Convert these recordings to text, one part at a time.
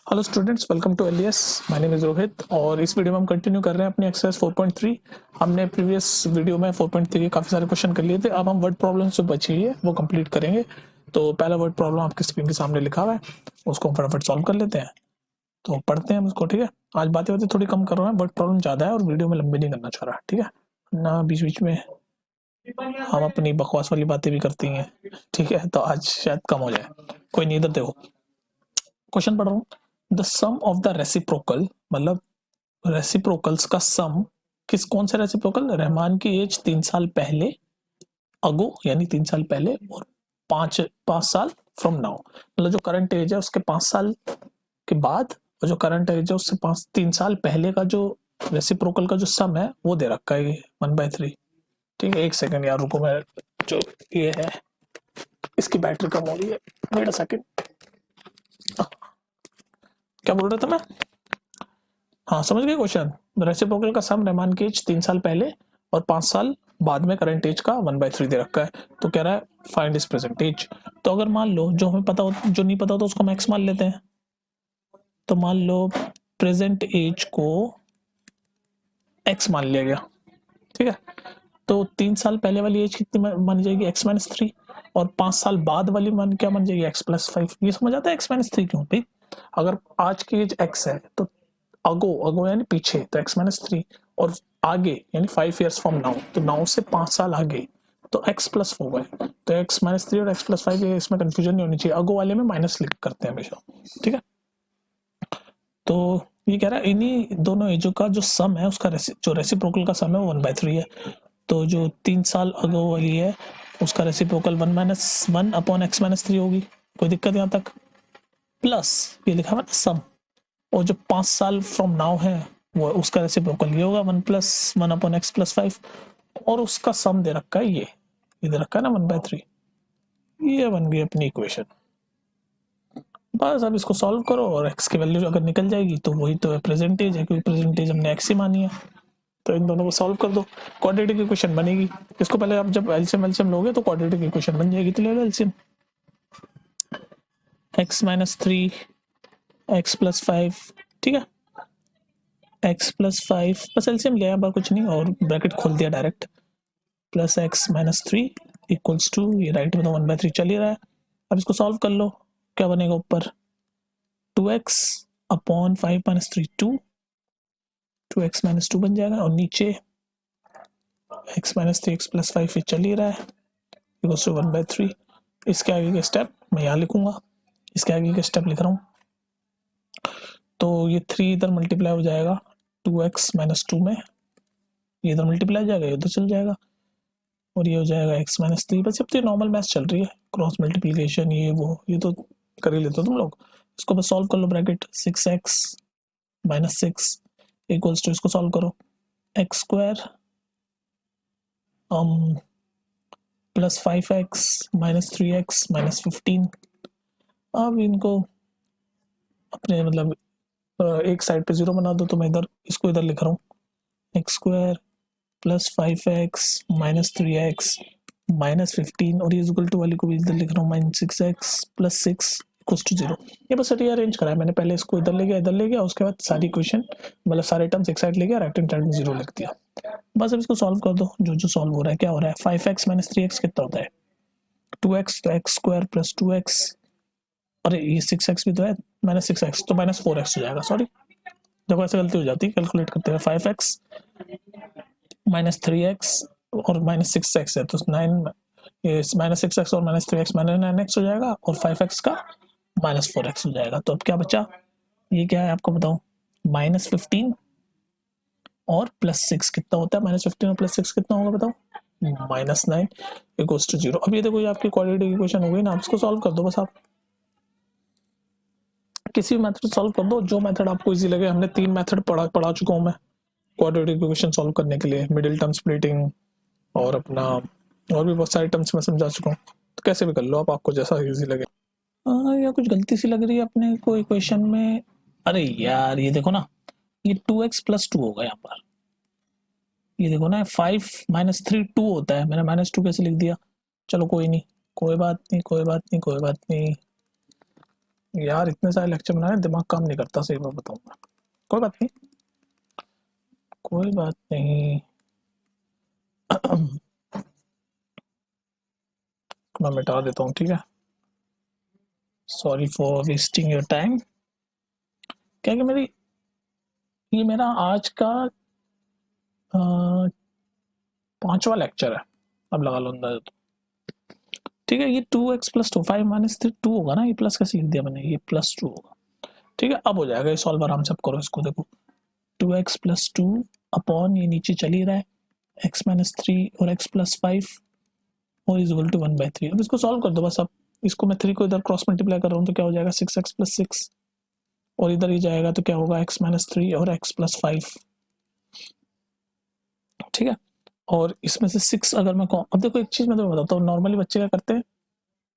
Hello students, welcome to LES. My name is Rohit और इस video में हम कंटिन्यू कर रहे हैं अपनी एक्सरसाइज 4.3। हमने प्रीवियस वीडियो में 4.3 के काफ़ी सारे क्वेश्चन कर लिए थे। अब हम वर्ड प्रॉब्लम जो बची है वो कंप्लीट करेंगे। तो पहला वर्ड प्रॉब्लम आपकी स्क्रीन के सामने लिखा हुआ है, उसको हम फटाफट सॉल्व कर लेते हैं। तो पढ़ते हैं हम उसको, ठीक है। आज बातें थोड़ी कम कर रहा है, वर्ड प्रॉब्लम ज़्यादा है और वीडियो में लंबी नहीं करना चाह रहा, ठीक है ना। बीच बीच में हम अपनी बकवास वाली बातें भी करती हैं, ठीक है। तो आज शायद कम हो जाए, कोई नहीं। इधर देखो, क्वेश्चन पढ़ रहा हूँ। The sum of the reciprocal, मतलब रेसिप्रोकल्स का सम, कौन से रेसिप्रोकल? रहमान की एज 3 साल पहले अगो, यानी 3 साल पहले, और 5 साल फ्रॉम नाउ, मतलब जो करंट एज है उसके 5 साल के बाद, और जो करंट एज है उससे 3 साल पहले का जो रेसिप्रोकल का जो सम है वो दे रखा है 1/3। ठीक है, एक सेकंड यार रुको, मैं जो ये है इसकी बैटरी कम हो रही है, वेट अ सेकंड। क्या बोल रहा था मैं? हाँ, समझ गए क्वेश्चन। रेसिप्रोकल का सम रहमान की एज 3 साल पहले और 5 साल बाद में करंट एज का 1/3 दे रखा है। तो कह रहा है फाइंड इज प्रेजेंट एज। तो अगर मान लो जो हमें पता हो, जो नहीं पता हो तो उसको हम एक्स मान लेते हैं। तो मान लो प्रेजेंट एज को एक्स मान लिया गया, ठीक है। तो 3 साल पहले वाली एज कितनी मानी जाएगी? x-3। और 5 साल बाद वाली मान क्या मान जाएगी? x+5। ये समझ आता है x-3 क्यों भाई? अगर आज की एज x है तो अगो, अगो यानी पीछे, तो x-3, और आगे यानी 5 years फ्रॉम नाउ, तो नाउ से 5 साल आगे, तो x+4 है। तो x-3 और x+5, इसमें कंफ्यूजन नहीं होनी चाहिए। अगो वाले में माइनस लिख करते हैं हमेशा, ठीक है। तो ये कह रहा है इन्हीं दोनों एजों का जो सम है, उसका जो रेसिप्रोकल का सम है वो 1/3 है। तो जो 3 साल अगो वाली है उसका रेसिप्रोकल 1-1/x-3 होगी। कोई दिक्कत यहाँ तक? प्लस ये लिखा हुआ ना सम, और जो 5 साल फ्रॉम नाउ है वो उसका रेसिप्रोकल ये होगा 1+1/x+5, और उसका सम दे रखा है ये दे रखा है ना 1/3। ये बन गई अपनी इक्वेशन। बस अब इसको सॉल्व करो और x की वैल्यू अगर निकल जाएगी तो वही तो है प्रेजेंटेज है, क्योंकि प्रेजेंटेज हमने x ही मानी है। तो इन दोनों को सॉल्व कर दो, क्वाड्रेटिक इक्वेशन बनेगी। इसको पहले आप जब एलसीएम एलसीएम लोगे तो क्वाड्रेटिक इक्वेशन बन जाएगी। तो ले लो एलसीएम, x-3 x+5, ठीक है। x+5 बस एलसीएम लिया है, कुछ नहीं, और ब्रैकेट खोल दिया direct. Plus x-3 equals to, ये राइट में तो 1/3 चल ही रहा है। अब इसको सॉल्व कर लो, क्या बनेगा? ऊपर 2x/5-3 2x-2 बन जाएगा, और नीचे x-3 x+5 ये चल ही रहा है, इक्वल्स टू 1/3। इसके आगे के स्टेप मैं यहाँ लिखूंगा, इसके आगे के स्टेप लिख रहा हूँ। तो ये 3 इधर मल्टीप्लाई हो जाएगा 2x-2 में, ये इधर मल्टीप्लाई हो जाएगा, ये उधर चल जाएगा, और ये हो जाएगा x-3। बस अब तो नॉर्मल मैथ चल रही है, क्रॉस मल्टीप्लिकेशन ये वो, ये तो कर ही लेते हो तुम लोग। इसको बस सॉल्व कर लो, ब्रैकेट 6x-6 इक्वल्स टू, इसको सॉल्व करो, x² प्लस 5x-3x-15। अब इनको अपने मतलब एक साइड पे 0 बना दो, तो मैं इधर इसको इधर लिख रहा हूँ, x² प्लस 5x-3x-15, और ये इक्वल टू वाली को भी इधर लिख रहा हूँ -6x प्लस 6 इक्वल्स टू 0। ये बस रीअरेंज करा है मैंने, पहले इसको इधर ले गया, इधर ले गया, उसके बाद सारी इक्वेशन मतलब सारे टर्म्स एक साइड ले गया, राइट हैंड साइड में 0 लिख दिया। बस अब इसको सॉल्व कर दो, जो जो सॉल्व हो रहा है। क्या हो रहा है? 5x-3x कितना होता है? 2x, तो x² प्लस 2x, अरे ये 6x भी तो है, -6x, तो -4x हो जाएगा। सॉरी, देखो ऐसे गलती हो जाती है कैलकुलेट करते हुए। 5x -3x और -6x है, तो 9, ये -6x और -3x -9x हो जाएगा, और 5x का -4x हो जाएगा। तो अब क्या बचा? ये क्या है आपको बताओ? -15 और +6 कितना होता है? -15 और +6 कितना होगा बताओ? -9 इक्वल्स टू 0। अब ये देखो, ये आपकी क्वाड्रेटिक इक्वेशन हो गई ना। आप इसको सॉल्व कर दो, बस आप किसी भी मेथड सॉल्व कर दो, जो मेथड आपको इजी लगे। हमने 3 मेथड पढ़ा चुका हूँ मैं क्वाड्रेटिक इक्वेशन सॉल्व करने के लिए, मिडिल टर्म स्प्लिटिंग और अपना और भी बहुत सारे टर्म्स मैं समझा चुका हूँ। तो कैसे भी कर लो आप, आपको जैसा इजी लगे। या कुछ गलती सी लग रही है अपने को इक्वेशन में। अरे यार ये देखो ना, ये 2x+2 होगा यहाँ पर। ये देखो ना, 5-3 2 होता है, मैंने -2 कैसे लिख दिया? चलो कोई नहीं, कोई बात नहीं, कोई बात नहीं, कोई बात नहीं। यार इतने सारे लेक्चर बनाए, दिमाग काम नहीं करता, सही बात बताऊंगा। कोई बात नहीं, कोई बात नहीं। मैं मिटा देता हूँ, ठीक है। Sorry for wasting your time. क्या कि मेरी, ये मेरा आज का 5वां लेक्चर है, अब लगा लो अंदाजा तो। ठीक है, ये 2x प्लस 5 माइनस 2 होगा ना, ये प्लस कैसे लिख दिया मैंने, ये प्लस 2 होगा। ठीक है, अब हो जाएगा ये सॉल्व, आराम से अब करो इसको। देखो 2x प्लस 2 अपॉन, ये नीचे चल ही रहा है, x माइनस 3 और x प्लस 5 और इज इक्वल टू 1/3। अब इसको सॉल्व कर दो बस। अब इसको मैं 3 को इधर क्रॉस मल्टीप्लाई कर रहा हूँ तो क्या हो जाएगा, 6x प्लस 6, और इधर ही जाएगा तो क्या होगा, x माइनस 3 और x प्लस 5। ठीक है, और इसमें से 6 अगर मैं अब देखो एक चीज मैं तुम्हें बताता हूँ, नॉर्मली बच्चे क्या करते हैं,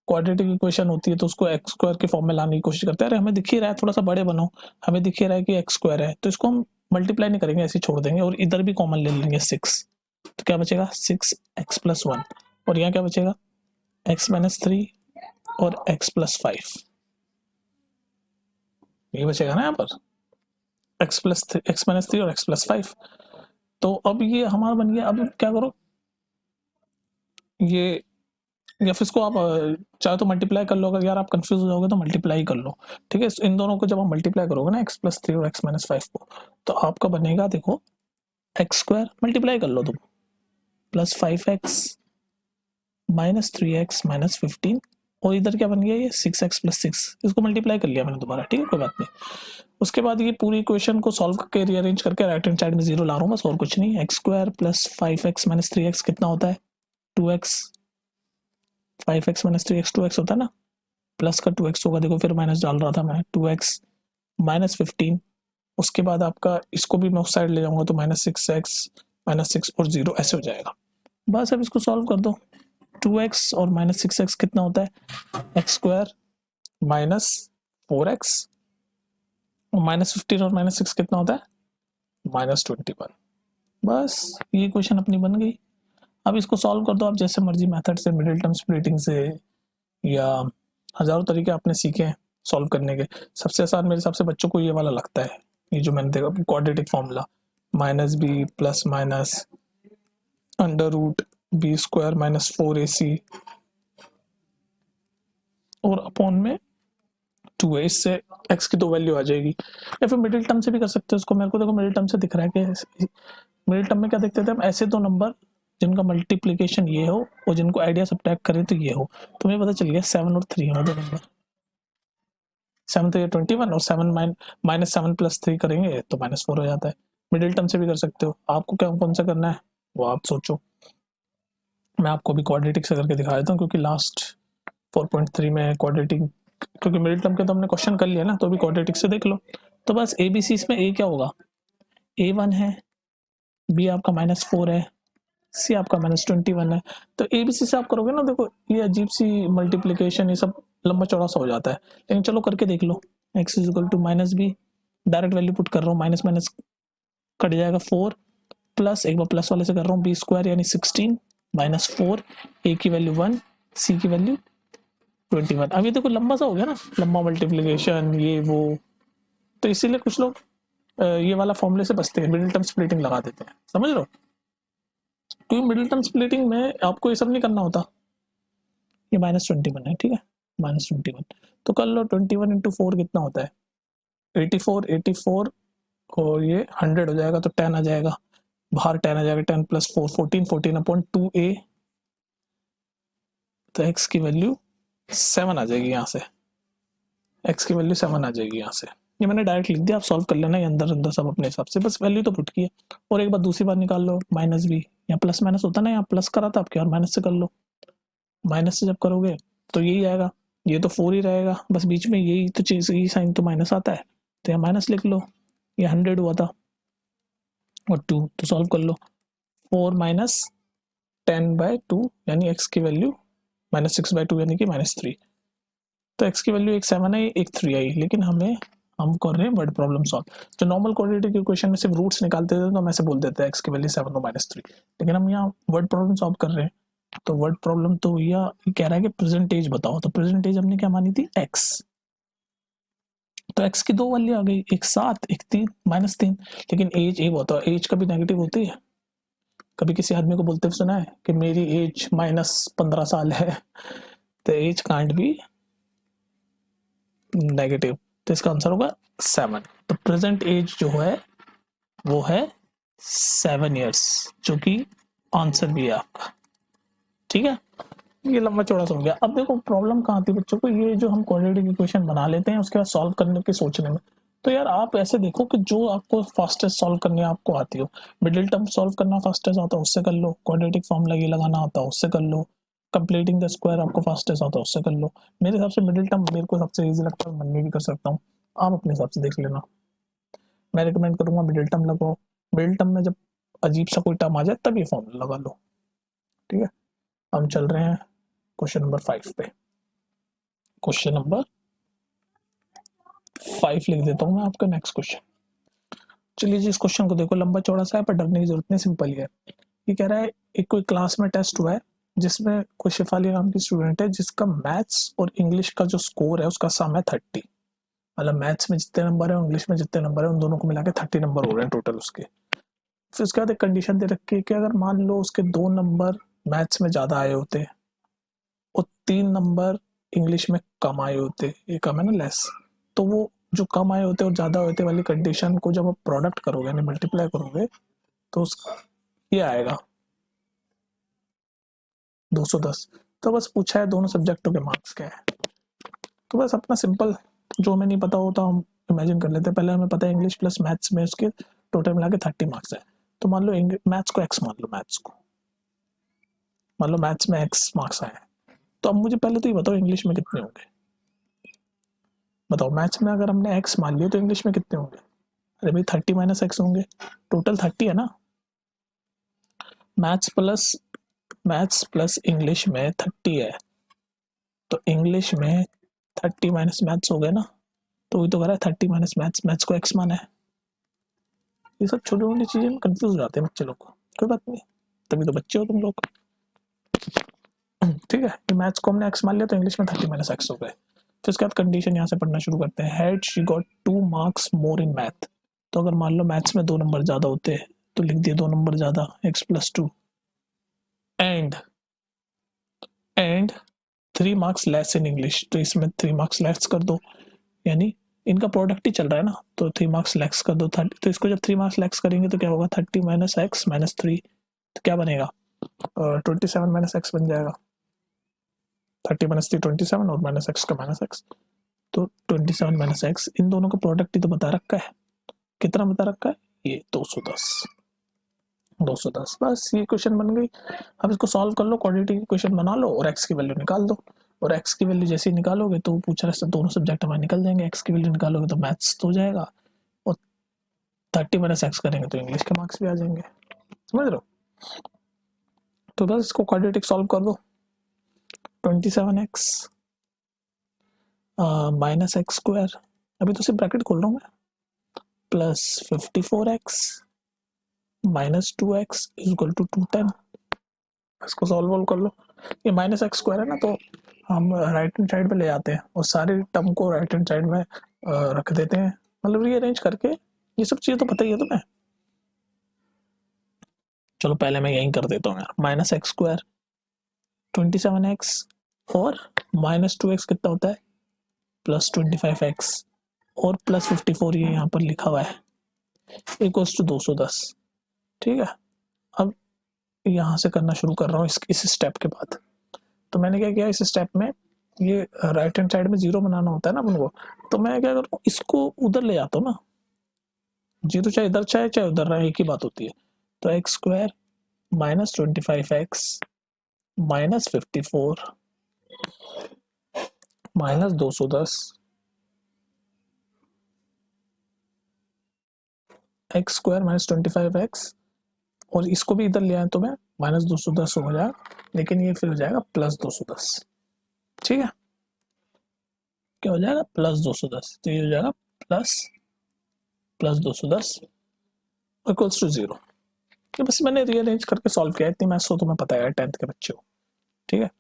क्वाड्रेटिक इक्वेशन होती है तो उसको एक्स स्क्वायर के फॉर्म में लाने की कोशिश करते हैं। अरे हमें दिख ही रहा है, थोड़ा सा बड़े बनो, हमें दिख ही रहा है कि एक्स स्क्वायर है, तो इसको हम मल्टीप्लाई नहीं करेंगे, ऐसे छोड़ देंगे और इधर भी कॉमन ले लेंगे 6। तो क्या बचेगा, 6x प्लस 1, और यहाँ क्या बचेगा, x माइनस 3 और x प्लस 5, ये बचेगा ना यहाँ पर, x माइनस 3 और x प्लस 5। तो अब ये हमारा बन गया। अब क्या करो, ये या फिर इसको आप चाहे तो मल्टीप्लाई कर लो, अगर यार आप कंफ्यूज हो जाओगे तो मल्टीप्लाई कर लो। ठीक है, इन दोनों को जब आप मल्टीप्लाई करोगे ना, x प्लस 3 और x माइनस 5 को, तो आपका बनेगा, देखो एक्स स्क्वायर मल्टीप्लाई कर लो तुम, plus 5x minus 3x minus 15, और इधर क्या बन गया, ये 6x प्लस 6, इसको मल्टीप्लाई कर लिया मैंने दोबारा। ठीक है, कोई बात नहीं। उसके बाद ये पूरी इक्वेशन को सॉल्व करके रीअरेंज करके राइट हैंड साइड में 0 ला रहा हूँ बस, और कुछ नहीं। X square plus 5x minus 3x कितना होता है, 2x, 5x minus 3x 2x होता है ना, प्लस का 2x होगा, देखो फिर माइनस डाल रहा था मैं, 2x माइनस 15। उसके बाद आपका इसको भी मैं उस साइड ले जाऊंगा तो माइनस 6x माइनस 6 और 0 ऐसे हो जाएगा। बस अब इसको सॉल्व कर दो, 2x और माइनस 6x कितना होता है, एक्स स्क्वायर माइनस 4x, और माइनस 15 और माइनस 6 कितना होता है, माइनस 21। बस ये क्वेश्चन अपनी बन गई। अब इसको सॉल्व कर दो आप जैसे मर्जी मेथड से, मिडिल टर्म स्प्लिटिंग से, या हजारों तरीके आपने सीखे हैं सॉल्व करने के। सबसे आसान मेरे हिसाब से बच्चों को ये वाला लगता है, ये जो मैंने देखा quadratic formula, minus b plus minus under root b square minus 4ac और अपॉन में 2 है, इससे x की तो वैल्यू आ जाएगी। या फिर मिडिल टर्म से भी कर सकते हो इसको। मेरे को देखो मिडिल टर्म से दिख रहा है कि मिडिल टर्म में क्या देखते थे हम, ऐसे दो नंबर जिनका मल्टीप्लीकेशन ये हो और जिनको आइडिया सब्ट्रैक्ट करें तो ये हो। तो मुझे पता चल गया 7 और 3 हो दो नंबर, 7 3 21, और 7 माइनस 7 प्लस 3 करेंगे तो माइनस 4 हो जाता है। मिडिल टर्म से भी कर सकते हो, आपको क्या कौन सा करना है वो आप सोचो। मैं आपको भी क्वाड्रेटिक से करके दिखा देता हूँ, क्योंकि लास्ट 4.3 में क्वाड्रेटिक, क्योंकि मिडिल टर्म के तो हमने क्वेश्चन कर लिया ना, तो भी क्वाड्रेटिक से देख लो। तो बस ए बी सी इसमें ए क्या होगा, A1 है, बी आपका माइनस 4 है, सी आपका माइनस 21 है। तो ए बी सी से आप करोगे ना, देखो ये अजीब सी मल्टीप्लीकेशन ये सब लंबा चौड़ा सा हो जाता है, लेकिन चलो करके देख लो। X is equal to minus b, direct value put कर रहा हूँ, माइनस माइनस कट जाएगा 4, प्लस एक बार प्लस वाले से कर रहा हूँ, बी स्क्वायर यानी 16 माइनस 4, ए की वैल्यू 1, सी की वैल्यू 21। अब ये देखो लंबा सा हो गया ना, लंबा मल्टीप्लीकेशन ये वो, तो इसीलिए कुछ लोग ये वाला फॉर्मूले से बचते हैं, मिडिल टर्म स्प्लिटिंग लगा देते हैं, समझ लो। क्योंकि मिडिल टर्म स्प्लिटिंग में आपको ये सब नहीं करना होता। ये माइनस 21 है, ठीक है, माइनस 21, तो कर लो 21 इंटू 4 कितना होता है, 84, 84 और ये 100 हो जाएगा, तो 10 आ जाएगा बाहर, 10 आ जाएगा, 10 प्लस 4 14, 14 अपॉन 2a, तो x की वैल्यू 7 आ जाएगी यहाँ से, x की वैल्यू 7 आ जाएगी यहाँ से। ये मैंने डायरेक्ट लिख दिया, आप सॉल्व कर लेना ये अंदर अंदर सब अपने हिसाब से, बस वैल्यू तो पुट की है। और एक बार दूसरी बार निकाल लो, माइनस भी, यहाँ प्लस माइनस होता ना, यहाँ प्लस करा था आपके, और माइनस से कर लो, माइनस से जब करोगे तो यही आएगा, ये तो 4 ही रहेगा, बस बीच में यही तो चीज, यही साइन तो माइनस आता है, तो यहाँ माइनस लिख लो। ये 100 हुआ था और 2, तो सॉल्व कर लो, 4 माइनस 10/2 यानी एक्स की वैल्यू माइनस 6/2 यानी कि माइनस 3। तो एक्स की वैल्यू एक 7 आई, एक 3 आई, लेकिन हम कर रहे हैं वर्ड प्रॉब्लम सॉल्व। जो नॉर्मल क्वाड्रेटिक इक्वेशन में सिर्फ रूट्स निकालते थे तो हम ऐसे बोल देते हैं एक्स की वैल्यू 7 और माइनस 3, लेकिन हम यहाँ वर्ड प्रॉब्लम सॉल्व कर रहे हैं। तो वर्ड प्रॉब्लम तो भैया कह रहा है कि प्रेजेंटेज बताओ, तो प्रेजेंटेज हमने क्या मानी थी, एक्स, तो x की दो वैल्यू आ गई, एक 7 एक 3 -3। लेकिन एज ये बताओ, एज कभी नेगेटिव होती है? कभी किसी आदमी को बोलते हुए सुना है कि मेरी एज -15 साल है? तो एज कांट बी नेगेटिव। तो इसका आंसर होगा 7। तो प्रेजेंट एज जो है वो है 7 ईयर्स, जो कि आंसर भी है आपका। ठीक है, ये लंबा चौड़ा सा हो गया। अब देखो प्रॉब्लम कहाँ आती है बच्चों को, ये जो हम क्वाड्रेटिक इक्वेशन बना लेते हैं उसके बाद सॉल्व करने के सोचने में। तो यार आप ऐसे देखो कि जो आपको फास्टेस्ट सॉल्व करने आपको आती हो। मिडिल टर्म सॉल्व करना फास्टेस्ट आता है, उससे कर लो। क्वाड्रेटिक फॉर्मूला ये लगाना आता है, उससे कर लो। कंप्लीटिंग द स्क्वायर आपको फास्टेस्ट आता है, उससे कर लो। मेरे हिसाब से मिडिल टर्म मेरे को सबसे ईजी लगता है, मन में भी कर सकता हूँ। आप अपने हिसाब से देख लेना। मैं रिकमेंड करूंगा मिडिल टर्म लगाओ। मिडिल टर्म में जब अजीब सा कोई टर्म आ जाए तब ये फॉर्मूला लगा लो। ठीक है, हम चल रहे हैं क्वेश्चन नंबर 5 पे। क्वेश्चन नंबर 5 लिख देता हूँ मैं आपका नेक्स्ट क्वेश्चन। चलिए जी, इस क्वेश्चन को देखो, लंबा चौड़ा सा है पर डरने की जरूरत नहीं, सिंपल ही है। ये कह रहा है एक कोई क्लास में टेस्ट हुआ है जिसमें कोई शेफाली नाम की स्टूडेंट है जिसका मैथ्स और इंग्लिश का जो स्कोर है उसका सम है 30। मतलब मैथ्स में जितने नंबर है, इंग्लिश में जितने नंबर है, उन दोनों को मिला के 30 नंबर हो रहे हैं टोटल उसके। फिर उसके बाद एक कंडीशन दे रखी है कि अगर मान लो उसके 2 नंबर मैथ्स में ज़्यादा आए होते और 3 नंबर इंग्लिश में कम आए होते, ये कम है ना, लेस, तो वो जो कम आए होते और ज़्यादा होते वाली कंडीशन को जब आप प्रोडक्ट करोगे यानी मल्टीप्लाई करोगे तो उस ये आएगा 210। तो बस पूछा है दोनों सब्जेक्टों के मार्क्स क्या है। तो बस अपना सिंपल, जो हमें नहीं पता होता हम इमेजिन कर लेते हैं। पहले हमें पता है इंग्लिश प्लस मैथ्स में उसके टोटल मिला के 30 मार्क्स है। तो मान लो मैथ्स को एक्स मान लो, मैथ्स को मान लो, मैथ्स में एक्स मार्क्स आए। तो अब मुझे पहले तो ये बताओ इंग्लिश में कितने होंगे। बताओ, मैथ्स में अगर हमने एक्स मान लिया तो इंग्लिश में कितने होंगे? अरे भाई 30 माइनस एक्स होंगे, टोटल 30 है ना। मैथ्स प्लस इंग्लिश में 30 है, तो इंग्लिश में 30 माइनस मैथ्स हो गए ना। तो वही तो कह रहा है 30 माइनस मैथ्स, मैथ्स को एक्स माना है। ये सब छोटी मोटी चीजें में कंफ्यूज हो जाते हैं बच्चे लोग को, कोई बात नहीं, तभी तो बच्चे हो तुम लोग। ठीक है, मैथ्स को हमने एक्स मान लिया तो इंग्लिश में 30 माइनस एक्स हो गए। फिर उसके बाद कंडीशन यहाँ से पढ़ना शुरू करते हैं। Had she got 2 marks more in math. तो अगर मान लो मैथ्स में 2 नंबर ज्यादा होते तो लिख दिए 2 नंबर ज्यादा, x plus 2। And 3 marks less in English, तो इसमें 3 मार्क्स लेस कर दो, यानी इनका प्रोडक्ट ही चल रहा है ना, तो 3 मार्क्स लेस कर दो 30। तो इसको जब 3 मार्क्स लेस करेंगे तो क्या होगा, 30 माइनस एक्स माइनस 3, तो क्या बनेगा, 27 माइनस एक्स बन जाएगा। 30 माइनस 3 27 और माइनस एक्स का माइनस एक्स, तो 27 माइनस एक्स, इन दोनों का प्रोडक्ट ही तो बता रखा है। कितना बता रखा है, ये 210। 210, बस ये क्वेश्चन बन गई। अब इसको सॉल्व कर लो, क्वाड्रेटिक इक्वेशन बना लो और एक्स की वैल्यू निकाल दो। और एक्स की वैल्यू जैसे ही निकालोगे तो पूछा रहा है दोनों सब्जेक्ट हमारे निकल जाएंगे। एक्स की वैल्यू निकालोगे तो मैथ्स तो हो जाएगा, और 30 माइनस एक्स करेंगे तो इंग्लिश के मार्क्स भी आ जाएंगे। समझ रहे हो? तो बस इसको क्वाड्रेटिक सॉल्व कर दो। 27x माइनस एक्स स्क्वायर, अभी तो सिर्फ ब्रैकेट खोल रहा हूँ मैं, plus 54x minus 2x is equal to 210। इसको सॉल्व कर लो। ये माइनस एक्स स्क्वायर है ना, तो हम राइट हैंड साइड पे ले आते हैं और सारे टर्म को राइट हैंड साइड में रख देते हैं, मतलब रीअरेंज करके। ये सब चीज़ें तो पता ही है तुम्हें। चलो पहले मैं यहीं कर देता हूँ यार, माइनस एक्स स्क्वायर 27x और माइनस 2x कितना होता है, प्लस 25x और प्लस 54, ये यहाँ पर लिखा हुआ है, इक्वल्स टू 210। ठीक है, अब यहाँ से करना शुरू कर रहा हूँ इस स्टेप के बाद। तो मैंने क्या किया, इस स्टेप में ये राइट हैंड साइड में जीरो बनाना होता है ना अपन को, तो मैं क्या करता हूँ, इसको उधर ले जाता हूँ ना। जीरो चाहे इधर चाहे चाहे उधर रहे, एक ही बात होती है। तो x square minus 25x minus 54 minus 210, x square minus 25x, और इसको भी इधर ले आए तो मैं माइनस 210 हो जाएगा, लेकिन ये फिर हो जाएगा प्लस 210। ठीक है, क्या हो जाएगा, प्लस 210। तो ये हो जाएगा प्लस प्लस 210 इक्वल्स टू 0। ये बस मैंने रीअरेंज करके सॉल्व किया, इतनी मैथ्स तो तुम्हें पता है 10th के बच्चे हो। ठीक है,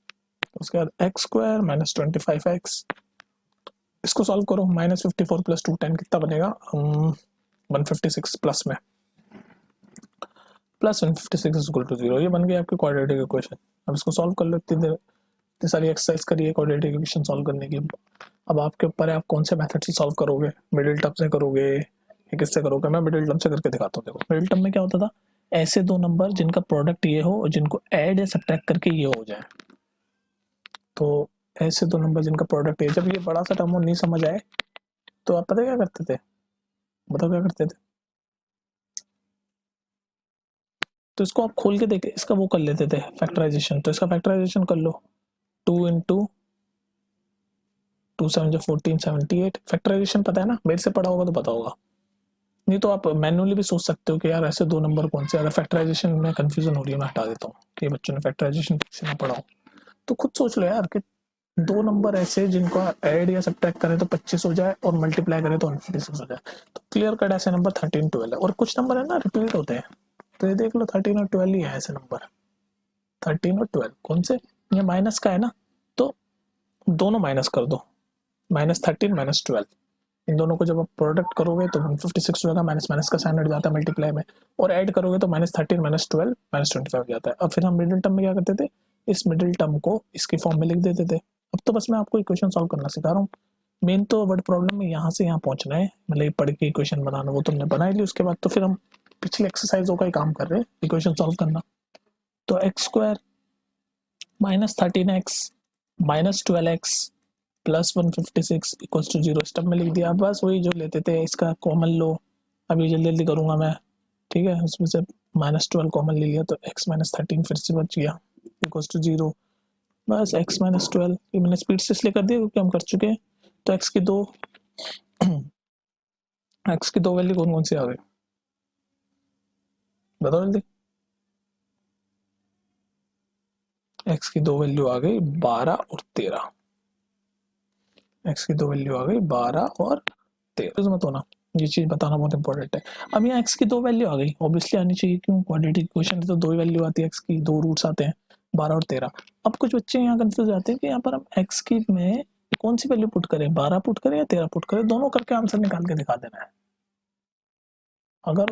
उसके बाद एक्स स्क्वायर माइनस 25x, इसको सॉल्व करो, -54 + 210 कितना बनेगा, 156 प्लस में प्लस 156 = 0, ये बन गई आपकी क्वाड्रेटिक इक्वेशन। अब इसको सॉल्व कर लो, इतनी सारी एक्सरसाइज करिए क्वाड्रेटिक इक्वेशन सॉल्व करने की। अब आपके ऊपर है आप कौन से मेथड से सॉल्व करोगे, मिडिल टर्म से करोगे या किससे करोगे। मैं मिडिल टर्म से करके दिखाता हूँ। देखो मिडिल टर्म में क्या होता था, ऐसे दो नंबर जिनका प्रोडक्ट ये हो और जिनको ऐड या सब्ट्रैक्ट करके ये हो जाए, तो ऐसे दो नंबर जिनका प्रोडक्ट है, जब ये बड़ा सा टर्म नहीं समझ आए तो आप पता क्या करते थे, बताओ क्या करते थे। तो इसको आप खोल के देखे, इसका वो कर लेते थे फैक्टराइजेशन। तो इसका फैक्टराइजेशन कर लो, 2 × 2 7 14 78। फैक्टराइजेशन पता है ना, मेरे से पढ़ा होगा तो पता होगा, नहीं तो आप मैनुअली भी सोच सकते हो कि यार ऐसे दो नंबर कौन से। अगर फैक्टराइजेशन में कंफ्यूजन हो रही है मैं हटा देता हूँ कि बच्चों ने फैक्टराइजेशन ठीक से ना पढ़ा हो, तो खुद सोच लो यार कि दो नंबर ऐसे जिनको ऐड या सब्ट्रैक्ट करें तो 25 हो जाए और मल्टीप्लाई करें तो 156 हो जाए। तो क्लियर कट ऐसे नंबर 13 12 है। और कुछ नंबर है ना रिपीट होते हैं, तो ये देख लो 13 और 12 ही है ऐसे नंबर, 13 और 12 कौन से, ये माइनस का है ना, तो दोनों माइनस कर दो, -13 -12, इन दोनों को जब आप प्रोडक्ट करोगे तो 156 होगा, माइनस माइनस का साइन हट जाता है मल्टीप्लाई में, और ऐड करोगे तो -13 -12 -25 हो जाता है। अब फिर हम मिडिल टर्म में क्या करते थे, इस मिडिल टर्म को इसकी फॉर्म में लिख देते थे। अब तो बस मैं आपको इक्वेशन सॉल्व करना सिखा रहा हूँ, मेन तो वर्ड प्रॉब्लम में यहाँ से यहाँ पहुंचना है, मतलब पढ़ के इक्वेशन बनाना वो तुमने बना ली, उसके बाद तो फिर हम पिछले एक्सरसाइजों का ही काम कर रहे हैं, इक्वेशन सॉल्व करना। तो x² -13x -12x + 156 = 0 स्टेप में लिख दिया। बस वही जो लेते थे, इसका कॉमन लो, अभी जल्दी जल्दी करूंगा मैं, ठीक है। उसमें से -12 कॉमन ले लिया तो x -13 फिर से बच गया = 0। बस x -12 ये मैंने स्पीड से इसलिए कर दिया क्योंकि हम कर चुके हैं। तो x की दो वैल्यू कौन कौन सी आ गई, बताओ जल्दी। x की दो वैल्यू आ गई 12 और 13, x की दो वैल्यू आ गई 12 और 13, मत होना, ये चीज बताना बहुत इंपॉर्टेंट है। अब यहाँ x की दो वैल्यू आ गई, ऑब्वियसली आनी चाहिए, क्यों, क्वाड्रेटिक इक्वेशन तो दो ही वैल्यू आती है x की, दो रूट्स आते हैं 12 और 13। अब कुछ बच्चे यहाँ कंफ्यूज जाते हैं कि यहाँ पर हम x की में कौन सी वैल्यू पुट करें, 12 पुट करें या 13 पुट करें, दोनों करके आंसर निकाल के दिखा देना है। अगर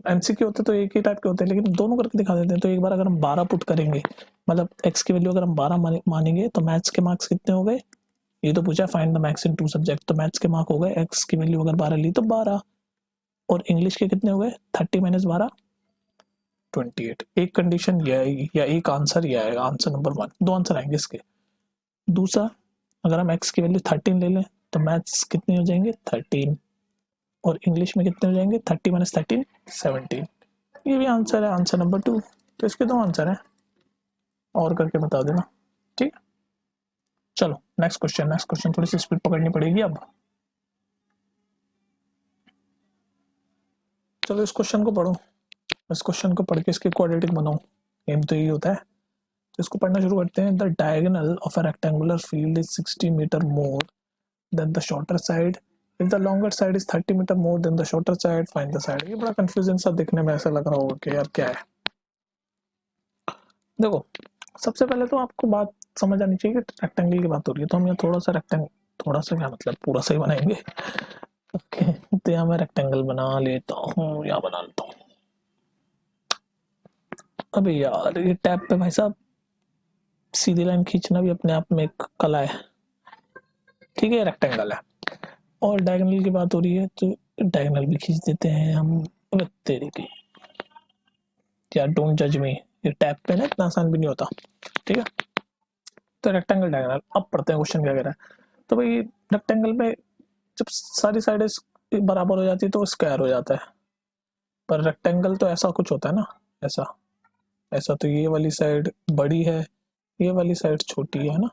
एमसीक्यू होते तो एक ही टाइप के होते हैं, लेकिन दोनों करके दिखा देते हैं। तो एक बार अगर हम 12 पुट करेंगे, मतलब x की वैल्यू अगर हम 12 मानेंगे तो मैथ्स के मार्क्स कितने हो गए, ये तो पूछा find the marks in two subject, तो मैथ्स के मार्क हो गए, x की वैल्यू अगर 12 ली तो 12, और इंग्लिश के कितने हो गए 30 - 12 28। एक कंडीशन ये आएगी या एक आंसर ये आएगा, आंसर नंबर 1, दो आंसर आएंगे इसके। दूसरा, अगर हम x की वैल्यू 13 ले लें तो मैथ्स कितने हो जाएंगे 13, और इंग्लिश में कितने हो जाएंगे 30 - 13 17, ये भी आंसर है, आंसर नंबर 2। तो इसके दो आंसर है, और करके बता देना, ठीक। चलो नेक्स्ट क्वेश्चन थोड़ी सी स्पीड पकड़नी पड़ेगी अब। चलो इस क्वेश्चन को पढ़ो, इस क्वेश्चन को पढ़ के इसके क्वाड्रेटिक बनाओ, एम तो यही होता है। तो इसको पढ़ना शुरू करते हैं। The diagonal of a rectangular field is 60 metre more than the shorter side, if the longer side is 30 metre more than the shorter side, find the side. ये बड़ा कंफ्यूजन सा दिखने में ऐसा लग रहा होगा कि यार क्या है। देखो सबसे पहले तो आपको बात समझ आनी चाहिए कि रेक्टेंगल की बात हो रही है, तो हम यहाँ थोड़ा सा रेक्टेंगल, थोड़ा सा क्या मतलब पूरा सही बनाएंगे। ओके तो यहाँ मैं रेक्टेंगल बना लेता हूँ, यहाँ बना लेता हूँ। अबे यार ये टैब पे भाई साहब सीधी लाइन खींचना भी अपने आप में एक कला है, ठीक है। रेक्टेंगल है और डायगोनल की बात हो रही है तो डायगोनल भी खींच देते हैं हम। अबे तेरी की यार, डोंट जज मी, ये टैब पे ना इतना आसान भी नहीं होता, ठीक है। तो रेक्टेंगल डायगोनल, अब पढ़ते हैं क्वेश्चन क्या कह रहा है। तो भाई रेक्टेंगल में जब सारी साइडें बराबर हो जाती है तो स्क्वायर हो जाता है, पर रेक्टेंगल तो ऐसा कुछ होता है ना, ऐसा ऐसा, तो ये वाली साइड बड़ी है, ये वाली साइड छोटी है ना,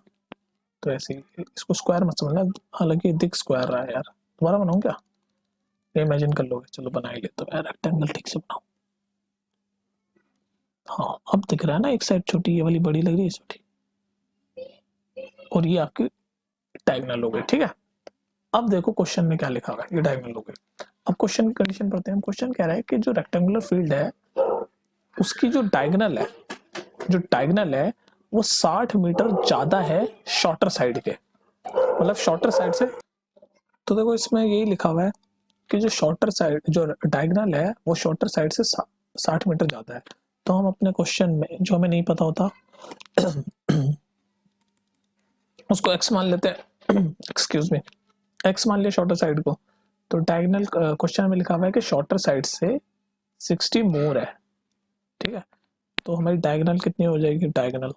तो ऐसे इसको स्क्वायर मत समझना, हालांकि दिख स्क्वायर रहा है यार। दोबारा बनाऊं क्या, ये इमेजिन कर लोगे, चलो बना ही लेते हो यार, रेक्टेंगल ठीक से बनाओ। हाँ अब दिख रहा है ना, एक साइड छोटी, ये वाली बड़ी लग रही है छोटी, और ये आपकी डायगोनल हो गई, ठीक है। अब देखो क्वेश्चन में क्या लिखा हुआ है, ये डायगोनल हो गई। अब क्वेश्चन की कंडीशन पढ़ते हैं। क्वेश्चन कह रहा है कि जो रेक्टेंगुलर फील्ड है उसकी जो डायगोनल है, जो डायगोनल है वो 60 मीटर ज्यादा है शॉर्टर साइड के, मतलब शॉर्टर साइड से तो देखो इसमें यही लिखा हुआ है कि जो शॉर्टर साइड जो डायगोनल है वो शॉर्टर साइड से 60 मीटर ज़्यादा है। तो हम अपने क्वेश्चन में जो हमें नहीं पता होता उसको एक्स मान लेते हैं एक्सक्यूज मी, एक्स मान लिया शॉर्टर साइड को। तो डायगोनल क्वेश्चन में लिखा हुआ है कि शॉर्टर साइड से 60 मोर है, ठीक है। तो हमारी डायगोनल कितनी हो जाएगी, डायगोनल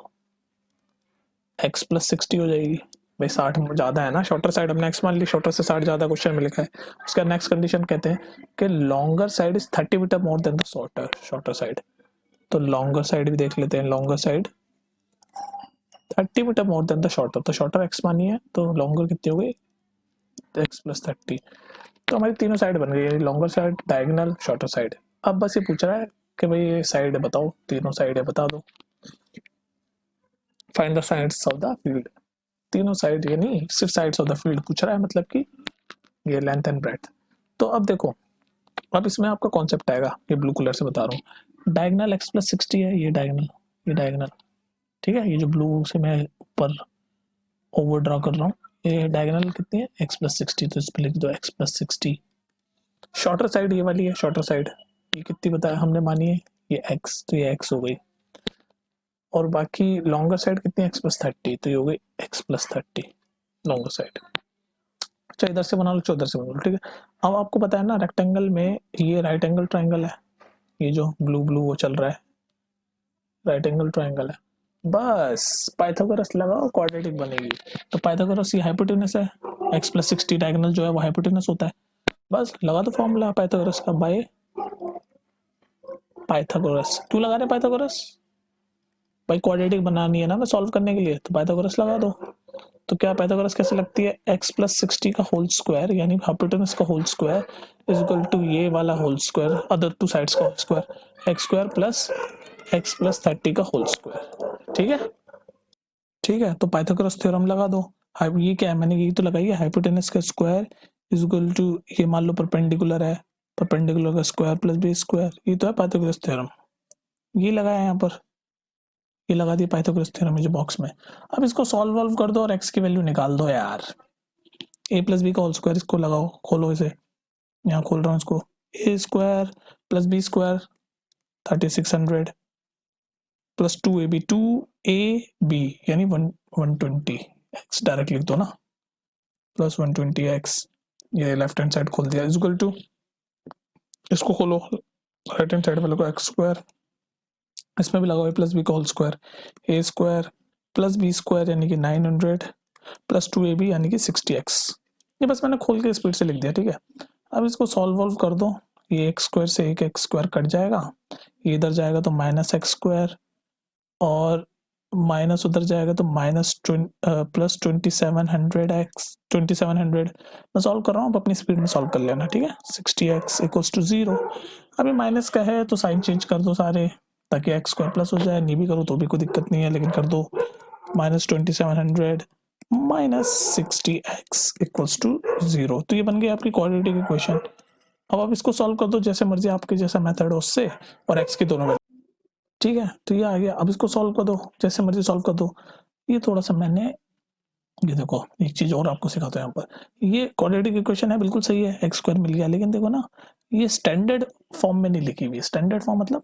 एक्स प्लस 60 हो जाएगी। भाई 60 ज़्यादा है ना, शॉर्टर साइड हमने एक्स मान ली, शॉर्टर से 60 ज़्यादा क्वेश्चन में लिखा है। उसका नेक्स्ट कंडीशन कहते हैं कि longer side is 30 metre more than the shorter shorter side. तो लॉन्गर साइड भी देख लेते हैं, longer side 30 metre more than the shorter. तो शॉर्टर एक्स मानी है तो लॉन्गर कितनी हो गई, एक्स प्लस 30। तो हमारी तीनों साइड बन गई, longer side, diagonal, shorter side. अब बस ये पूछ रहा है कि भाई ये साइड बताओ, तीनों साइड है बता दो, find the sides of the field. तीनों साइड यानी सिर्फ साइड्स ऑफ द फील्ड पूछ रहा है, मतलब कि ये लेंथ एंड ब्रेड्थ। तो अब देखो, अब इसमें आपका कॉन्सेप्ट आएगा, ये ब्लू कलर से बता रहा हूँ। डायगोनल एक्स प्लस 60 है, ये डायगोनल, ये डायगोनल, ठीक है। ये जो ब्लू से मैं ऊपर ओवर ड्रॉ कर रहा हूँ, ये डायगोनल कितनी है, एक्स प्लस 60। तो इस पर लिख दो एक्स प्लस 60। शॉर्टर साइड ये वाली है, शॉर्टर साइड ये कितनी बताया हमने मानी है, ये एक्स, तो ये एक्स हो गई। और बाकी लॉन्गर साइड कितनी है, एक्स प्लस 30, तो ये हो गई एक्स प्लस 30 लॉन्गर साइड। अच्छा इधर से बना लो, उधर से बना लो, ठीक है। अब आपको पता है ना रेक्टेंगल में ये राइट एंगल ट्राइंगल है, ये जो ब्लू ब्लू वो चल रहा है राइट एंगल ट्राइंगल है। बस पाइथागोरस लगाओ, क्वाड्रेटिक बनेगी। तो पाइथागोरस ये हाइपोटेनस है, एक्स प्लस 60 डायगोनल जो है वो हाइपोटेनस होता है। बस लगा दो फॉर्मूला पाइथागोरस का, बाय पाइथागोरस। क्यों लगा रहे पाइथागोरस, भाई क्वाड्रेटिक बनानी है ना मैं सॉल्व करने के लिए, तो पाइथागोरस लगा दो। तो क्या पाइथागोरस कैसे लगती है, एक्स प्लस 60 का होल स्क्वायर यानी हाइपोटेनस का whole square is equal to ये वाला whole square other two sides का whole square, x square plus x plus 30 का होल स्क्वायर, ठीक है। ठीक है, तो पाइथागोरस थ्योरम लगा दो। ये क्या है, मैंने यही तो लगाई है, हाइपोटेनस का स्क्वायर इज इक्वल टू ये मान लो परपेंडिकुलर है, परपेंडिकुलर का स्क्वायर प्लस बी स्क्वायर, ये तो है पाइथागोरस थ्योरम। ये लगाया यहाँ पर, ये लगा दिया पाइथागोरस थ्योरम जो बॉक्स में। अब इसको सॉल्व वॉल्व कर दो और एक्स की वैल्यू निकाल दो यार। ए प्लस बी का होल स्क्वायर, इसको लगाओ, खोलो इसे, यहाँ खोल रहा हूँ इसको। A square plus b square 3600 plus 2ab, 2ab यानी 120 एक्स डायरेक्ट लिख दो ना, प्लस 120 एक्स, ये लेफ्ट हैंड साइड खोल दिया, इक्वल टू, इसको खोलो राइट हैंड साइड वाले को, एक्स स्क्वायर, इसमें भी लगाओ ए प्लस बी का होल स्क्वायर, ए स्क्वायर प्लस बी स्क्वायर यानी कि 900 प्लस 2ab यानी कि 60x। ये बस मैंने खोल के स्पीड से लिख दिया, ठीक है। अब इसको सॉल्व वॉल्व कर दो, ये एक्स स्क्वायर से एक एक्स स्क्वायर कट जाएगा, ये इधर जाएगा तो माइनस एक्स स्क्वायर, और माइनस उधर जाएगा तो माइनस प्लस 2700x, 2700। मैं सॉल्व कर रहा हूँ, आप अपनी स्पीड में सॉल्व कर लेना, ठीक है। 60x equals to 0। अभी माइनस का है तो साइन चेंज कर दो सारे, ताकि एक्स स्क्वायर प्लस हो जाए, नहीं भी करो तो भी कोई दिक्कत नहीं है, लेकिन कर दो। Minus 2700 minus 60x equals to 0। तो ये बन गई आपकी क्वाड्रेटिक इक्वेशन। अब आप इसको सॉल्व कर दो जैसे मर्जी, आपके जैसा मेथड हो उससे, और एक्स की दोनों वैल्यू, ठीक है। तो ये आ गया, अब इसको सॉल्व कर दो जैसे मर्जी सॉल्व कर दो। ये थोड़ा सा मैंने, ये देखो एक चीज और आपको सिखाता हूँ यहाँ पर, ये क्वाड्रेटिक इक्वेशन है बिल्कुल सही है, एक्स स्क्वायर मिल गया, लेकिन देखो ना ये स्टैंडर्ड फॉर्म में नहीं लिखी हुई। स्टैंडर्ड फॉर्म मतलब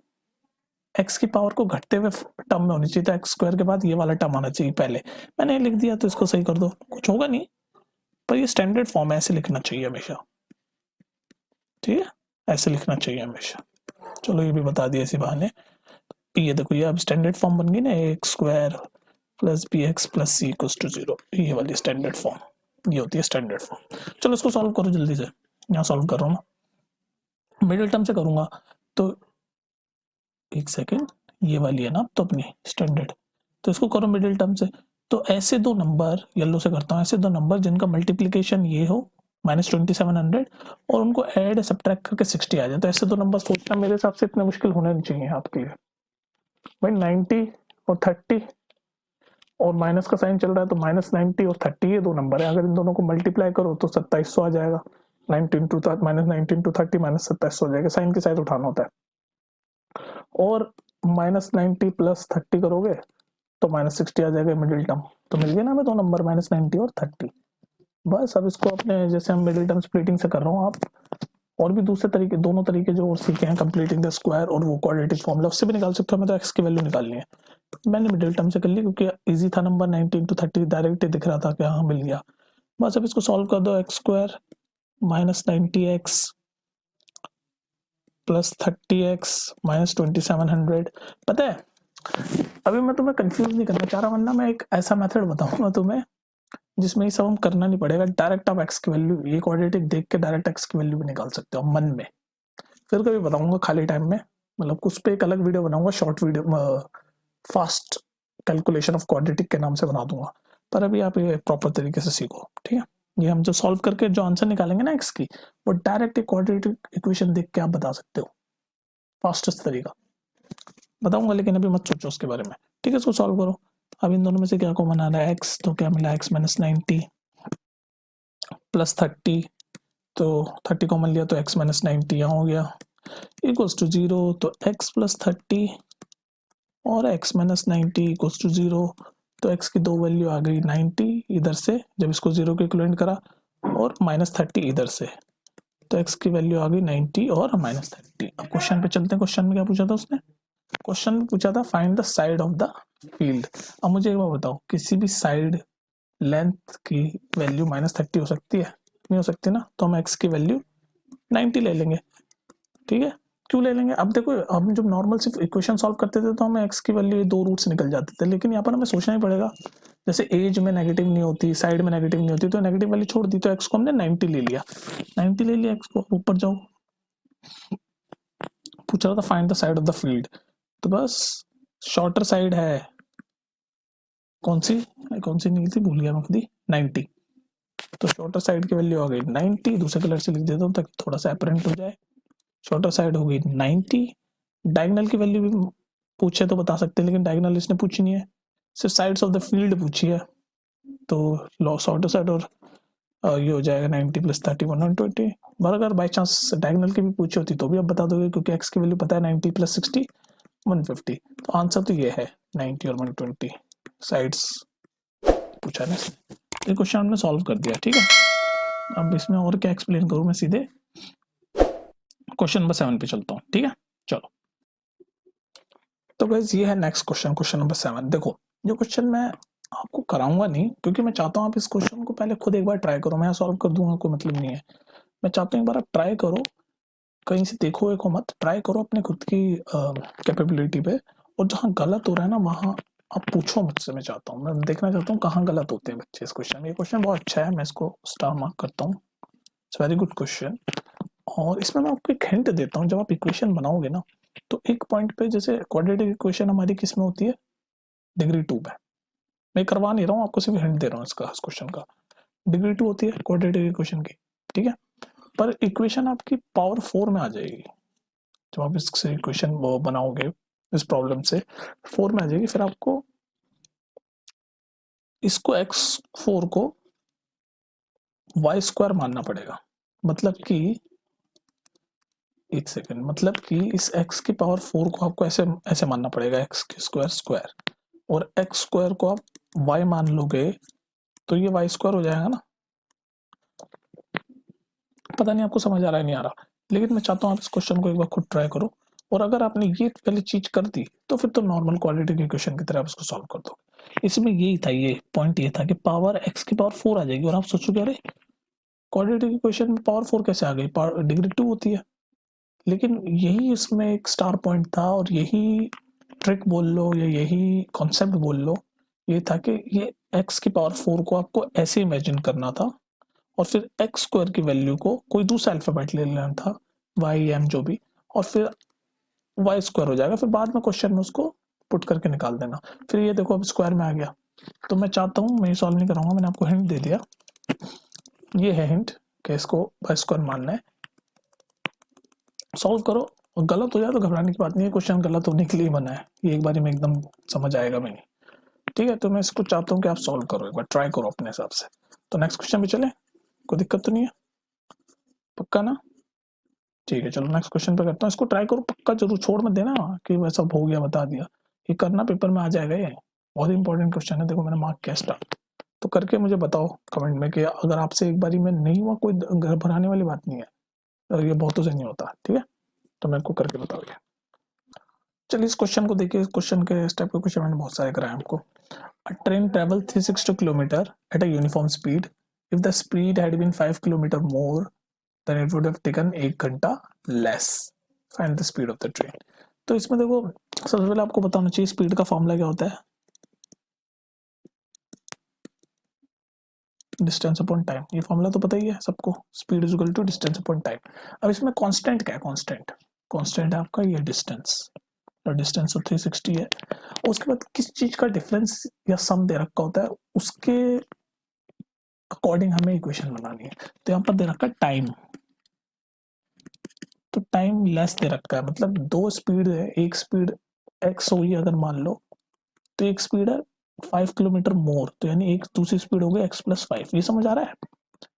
एक्स की पावर को घटते हुए टर्म में होनी चाहिए, तो एक्स स्क्वायर के बाद ये वाला टर्म आना चाहिए पहले, मैंने लिख दिया, तो इसको सही कर दो, कुछ होगा नहीं, पर ये स्टैंडर्ड फॉर्म है, ऐसे लिखना चाहिए हमेशा, ठीक है, ऐसे लिखना चाहिए हमेशा। चलो ये भी बता दिया इसी बहाने। ये देखो ये अब स्टैंडर्ड फॉर्म बन गई ना, x square plus b x plus c equals to 0, ये वाली स्टैंडर्ड फॉर्म, ये होती है स्टैंडर्ड फॉर्म। चलो इसको सॉल्व करो जल्दी से, यहाँ सॉल्व कर रहा हूँ ना, मिडिल टर्म से करूंगा। तो एक सेकेंड, ये वाली है ना तो अपनी स्टैंडर्ड, तो इसको करो मिडिल टर्म से। तो ऐसे दो नंबर, येलो से करता हूँ, ऐसे दो नंबर जिनका मल्टीप्लीकेशन ये हो -2700 और उनको ऐड सब्ट्रैक्ट करके 60 आ जाए, तो ऐसे दो नंबर सोचना मेरे हिसाब से इतने मुश्किल होने नहीं चाहिए आपके लिए भाई। 90 और 30 और माइनस का साइन चल रहा है, तो -90 और 30 ये दो नंबर है, अगर इन दोनों को मल्टीप्लाई करो तो 2700 आ जाएगा। 19 टू -19 to 30 -2700 हो जाएगा, साइन की साइड उठाना होता है। और -90 प्लस 30 करोगे तो -60 आ जाएगा मिडिल टर्म, तो मिल गया ना हमें दो नंबर -90 और 30। बस अब इसको अपने जैसे हम मिडिल टर्म स्प्लिटिंग से कर रहा हूँ, आप और भी दूसरे तरीके, दोनों तरीके जो और सीखे हैं, कंप्लीटिंग द स्क्वायर और वो क्वाड्रेटिक फॉर्मूला, उससे भी निकाल सकते हो। मैं तो एक्स की वैल्यू निकालनी है, मैंने मिडिल टर्म से कर ली क्योंकि इजी था, नंबर 19 to 30 डायरेक्ट दिख रहा था कि हाँ मिल गया। बस अब इसको सॉल्व कर दो, x square minus 90x plus 30x minus 2700। पता है अभी मैं तुम्हें कंफ्यूज नहीं करना चाह रहा, वरना मैं एक ऐसा मेथड बताऊंगा तुम्हें जिसमें ये सब हम करना नहीं पड़ेगा, डायरेक्ट आप एक्स की वैल्यू, ये क्वाड्रेटिक देख के डायरेक्ट एक्स की वैल्यू भी निकाल सकते हो मन में। फिर कभी बताऊंगा खाली टाइम में, मतलब उस पर एक अलग वीडियो बनाऊंगा, short video, fast calculation of quadratic के नाम से बना दूंगा। पर अभी आप ये प्रॉपर तरीके से सीखो, ठीक है। ये हम जो सॉल्व करके जो आंसर निकालेंगे ना एक्स की, वो डायरेक्ट एक क्वाड्रेटिक इक्वेशन देख के आप बता सकते हो, फास्टेस्ट तरीका बताऊंगा, लेकिन अभी मत सोचो उसके बारे में, ठीक है। इसको सॉल्व करो। अब इन दोनों में से क्या कॉमन आ रहा है, एक्स, तो क्या मिला, एक्स माइनस 90 प्लस 30, तो 30 कॉमन लिया तो एक्स माइनस 90 यहाँ हो गया, इक्वल्स टू 0, तो एक्स प्लस 30 और एक्स माइनस 90 इक्वल्स टू 0, तो एक्स की दो वैल्यू आ गई, 90 इधर से जब इसको 0 के इक्विवेलेंट करा, और माइनस 30 इधर से, तो एक्स की वैल्यू आ गई 90 और माइनस 30। अब क्वेश्चन पे चलते हैं, क्वेश्चन में क्या पूछा था उसने, क्वेश्चन में पूछा था find the side of the field. अब मुझे एक बात बताओ, किसी भी साइड लेंथ की वैल्यू माइनस 30 हो सकती है? नहीं हो सकती ना, तो हम एक्स की वैल्यू 90 ले लेंगे, ठीक है। क्यों ले लेंगे, अब देखो हम जब नॉर्मल सिर्फ इक्वेशन सॉल्व करते थे तो हमें एक्स की वैल्यू दो रूट से निकल जाते थे, लेकिन यहाँ पर हमें सोचना ही पड़ेगा, जैसे एज में नेगेटिव नहीं होती, साइड में नेगेटिव नहीं होती, तो नेगेटिव वैल्यू छोड़ दी, तो एक्स को हमने 90 ले लिया, 90 ले लिया एक्स को। ऊपर जाओ, पूछ रहा था find the side of the field, तो बस शॉर्टर साइड है कौन सी, कौन सी निकली थी भूल गया मैं खुद ही, 90, तो शॉर्टर साइड की वैल्यू आ गई 90, दूसरे कलर से लिख देता हूँ ताकि थोड़ा सा अपरेंट हो जाए, शॉर्टर साइड हो गई 90। डायगोनल की वैल्यू भी पूछे तो बता सकते हैं, लेकिन डायगोनल इसने पूछी नहीं है, सिर्फ साइड्स ऑफ द फील्ड पूछी है, तो शॉर्टर साइड और ये हो जाएगा 90 प्लस 30 120। पर अगर बाई चांस डायगोनल की भी पूछी होती तो भी आप बता दोगे, क्योंकि एक्स की वैल्यू पता है 90 प्लस 60 150, तो आंसर तो ये है 90 और 120 साइड्स पूछा ना। ये क्वेश्चन हमने सॉल्व कर दिया, ठीक है। अब इसमें और क्या एक्सप्लेन करूं, मैं सीधे क्वेश्चन नंबर 7 पे चलता हूँ, ठीक है। चलो, तो गाइस ये है नेक्स्ट क्वेश्चन, क्वेश्चन नंबर 7। देखो ये क्वेश्चन मैं आपको कराऊंगा नहीं, क्योंकि मैं चाहता हूँ आप इस क्वेश्चन को पहले खुद एक बार ट्राई करो, मैं सॉल्व कर दूंगा कोई मतलब नहीं है, मैं चाहता हूँ एक बार आप ट्राई करो, कहीं से देखो एक मत, ट्राई करो अपने खुद की कैपेबिलिटी पे, और जहाँ गलत हो रहा है ना वहाँ आप पूछो मुझसे, मैं चाहता हूँ, मैं देखना चाहता हूँ कहाँ गलत होते हैं बच्चे इस क्वेश्चन में। ये क्वेश्चन बहुत अच्छा है, मैं इसको स्टार मार्क करता हूँ, इट्स वेरी गुड क्वेश्चन। और इसमें मैं आपको एक हिंट देता हूँ, जब आप इक्वेशन बनाओगे ना, तो एक पॉइंट पे, जैसे क्वाड्रेटिक इक्वेशन हमारी किस में होती है, डिग्री 2 में, मैं करवा नहीं रहा हूँ, आपको सिर्फ हिंट दे रहा हूँ इसका, इस क्वेश्चन का डिग्री 2 होती है क्वाड्रेटिक इक्वेशन की, ठीक है। पर इक्वेशन आपकी पावर 4 में आ जाएगी, जब आप इससे इक्वेशन बनाओगे इस प्रॉब्लम से 4 में आ जाएगी, फिर आपको इसको x4 को वाई स्क्वायर मानना पड़ेगा, मतलब कि एक सेकेंड, मतलब कि इस x की पावर 4 को आपको ऐसे ऐसे मानना पड़ेगा, x की स्क्वायर स्क्वायर, और x स्क्वायर को आप y मान लोगे तो ये y स्क्वायर हो जाएगा ना। पता नहीं आपको समझ आ रहा है नहीं आ रहा, लेकिन मैं चाहता हूँ आप इस क्वेश्चन को एक बार खुद ट्राई करो, और अगर आपने ये पहले चीज कर दी तो फिर तो नॉर्मल क्वाड्रेटिक इक्वेशन की तरह आप इसको सॉल्व कर दो। इसमें यही था, ये पॉइंट ये था कि पावर x की पावर 4 आ जाएगी, और आप सोचोगे अरे क्वाड्रेटिक इक्वेशन में पावर 4 कैसे आ गई, डिग्री 2 होती है, लेकिन यही इसमें एक स्टार पॉइंट था, और यही ट्रिक बोल लो या यही कॉन्सेप्ट बोल लो, ये था कि ये x की पावर 4 को आपको ऐसे इमेजिन करना था, और फिर एक्स स्क्वायर की वैल्यू को कोई दूसरा अल्फाबेट ले लेना था, वाई एम जो भी, और फिर वाई स्क्वायर हो जाएगा, फिर बाद में क्वेश्चन में उसको पुट करके निकाल देना। फिर ये देखो अब स्क्वायर में आ गया, तो मैं चाहता हूँ, मैं सॉल्व नहीं कराऊंगा, मैंने आपको हिंट दे दिया, ये है हिंट कि इसको वाई स्क्वायर मानना है, सॉल्व करो, और गलत हो जाए तो घबराने की बात नहीं है, क्वेश्चन गलत होने के लिए बना है, ये एक बार में एकदम समझ आएगा भी नहीं, ठीक है। तो मैं इसको चाहता हूँ कि आप सॉल्व करो, एक बार ट्राई करो अपने हिसाब से। तो नेक्स्ट क्वेश्चन पे चले, कोई दिक्कत तो नहीं है, पक्का ना? ठीक है, चलो नेक्स्ट क्वेश्चन पे करता हूँ, इसको ट्राई करो पक्का, जरूर छोड़ मत देना कि वैसा हो गया बता दिया, ये करना पेपर में आ जाएगा, ये बहुत इंपॉर्टेंट क्वेश्चन है, देखो मैंने मार्क किया स्टार। तो करके मुझे बताओ कमेंट में कि अगर आपसे एक बारी में नहीं हुआ, कोई घबराने वाली बात नहीं है, और ये बहुतों से नहीं होता, ठीक है। तो मेरे को करके बताओ ये। चलिए इस क्वेश्चन को देखिए, इस क्वेश्चन के इस टाइप के क्वेश्चन मैंने बहुत सारे कराए आपको। A train traveled 360 kilometer at a uniform speed. If the speed had been 5 kilometer more, then it would have taken 1 घंटा less. Find the speed of the train. तो इसमें देखो, सबसे पहले आपको बताना चाहिए स्पीड का फॉर्मूला क्या होता है, डिस्टेंस अपॉन टाइम। ये फॉर्मूला तो पता ही है सबको, speed is equal to distance upon time. अब इसमें कांस्टेंट क्या है, कांस्टेंट कांस्टेंट है आपका ये डिस्टेंस, और डिस्टेंस तो 360 है। उसके बाद किस चीज का डिफरेंस या सम दे रखा होता है, उसके अकॉर्डिंग हमें इक्वेशन बनानी है। तो यहाँ पर दे रखा है टाइम, तो टाइम लेस दे रखा है, मतलब दो स्पीड है, एक स्पीड एक्स हुई अगर मान लो, तो एक स्पीड है 5 किलोमीटर मोर, तो यानी एक दूसरी स्पीड हो गई x+5। ये समझ आ रहा है,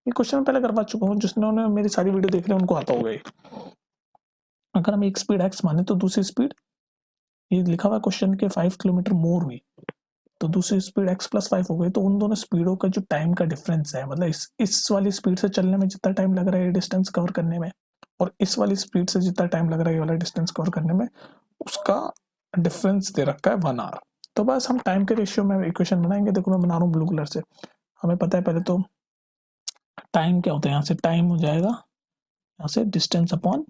ये क्वेश्चन मैं पहले करवा चुका हूँ, जिसने मेरी सारी वीडियो देख रहे हैं उनको आता होगा ये। अगर हम एक स्पीड x माने तो दूसरी स्पीड, ये लिखा हुआ क्वेश्चन के 5 किलोमीटर मोर हुई, तो दूसरी स्पीड x+5 हो गई। तो उन दोनों स्पीडों का जो टाइम का डिफरेंस है, मतलब इस वाली स्पीड से चलने में जितना टाइम लग रहा है डिस्टेंस कवर करने में, और इस वाली स्पीड से जितना टाइम लग रहा है ये वाला डिस्टेंस कवर करने में, उसका डिफरेंस दे रखा है 1 आवर। तो बस हम टाइम के रेशियो में इक्वेशन बनाएंगे। देखो मैं बना रहा हूँ ब्लू कलर से, हमें पता है पहले तो टाइम क्या होता है, यहाँ से टाइम हो जाएगा, यहाँ से डिस्टेंस अपॉन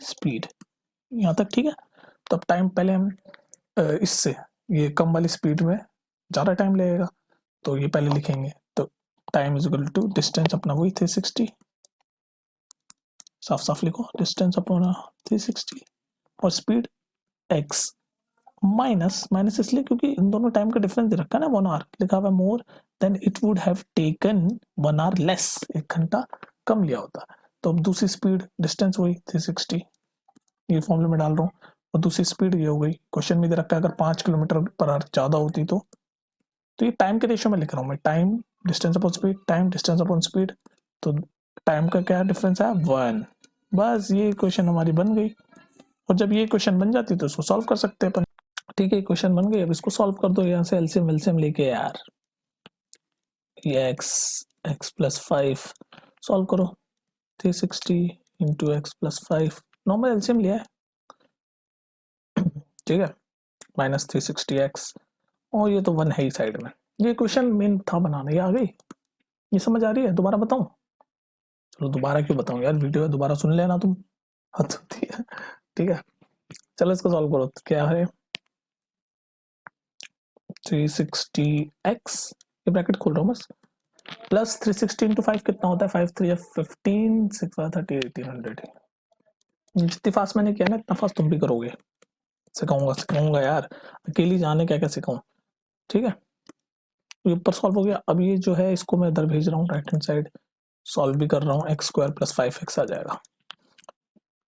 स्पीड, यहाँ तक ठीक है। तो अब टाइम पहले हम इससे, ये कम वाली स्पीड में ज़्यादा टाइम लगेगा, तो ये पहले लिखेंगे। तो time is equal to distance अपना वही 360, साफ साफ लिखो डिस्टेंस अपॉन 360, और स्पीड x माइनस, माइनस इसलिए क्योंकि इन दोनों टाइम का डिफरेंस दे रखा है ना 1 आवर, लिखा हुआ more than it would have taken 1 our less, 1 घंटा कम लिया होता। तो अब दूसरी स्पीड डिस्टेंस वही 360, ये फॉर्मूले में डाल रहा हूँ, और दूसरी स्पीड ये हो गई। क्वेश्चन में दे रखा है अगर 5 किलोमीटर पर आवर ज़्यादा होती तो ये टाइम के रेशियो में लिख रहा हूँ मैं, time distance upon speed, time distance upon speed, तो टाइम का क्या डिफरेंस है 1। बस ये क्वेश्चन हमारी बन गई, और जब ये क्वेश्चन बन जाती तो इसको सॉल्व कर सकते हैं अपन। ठीक है क्वेश्चन बन गई, अब इसको सॉल्व कर दो, यहाँ से एलसीएम एलसीएम लेके यार, ये x+5 सॉल्व करो, 360 इंटू x+5, नॉर्मल एलसीएम लिया है, ठीक है, -360x, और ये तो 1 है ही साइड में। ये क्वेश्चन मेन था बनाना, ये आ गई, ये समझ आ रही है, दोबारा बताऊं? चलो दोबारा क्यों बताऊं यार, वीडियो है दोबारा सुन लेना तुम, हद होती है, ठीक है। चलो इसको सॉल्व करो, तो क्या है 360x, ये ब्रैकेट खोल रहा हूँ बस, प्लस 360 इंटू 5 कितना होता है, 5 3 15, 6 30 1800। जितनी फास्ट मैंने किया ना इतना फास्ट तुम भी करोगे, सिखाऊंगा सिखाऊंगा यार, अकेली जाने क्या क्या सिखाऊं, ठीक है। ये ऊपर सॉल्व हो गया, अब ये जो है इसको मैं इधर भेज रहा हूँ राइट हैंड साइड, सॉल्व भी कर रहा हूँ, x² + 5x आ जाएगा,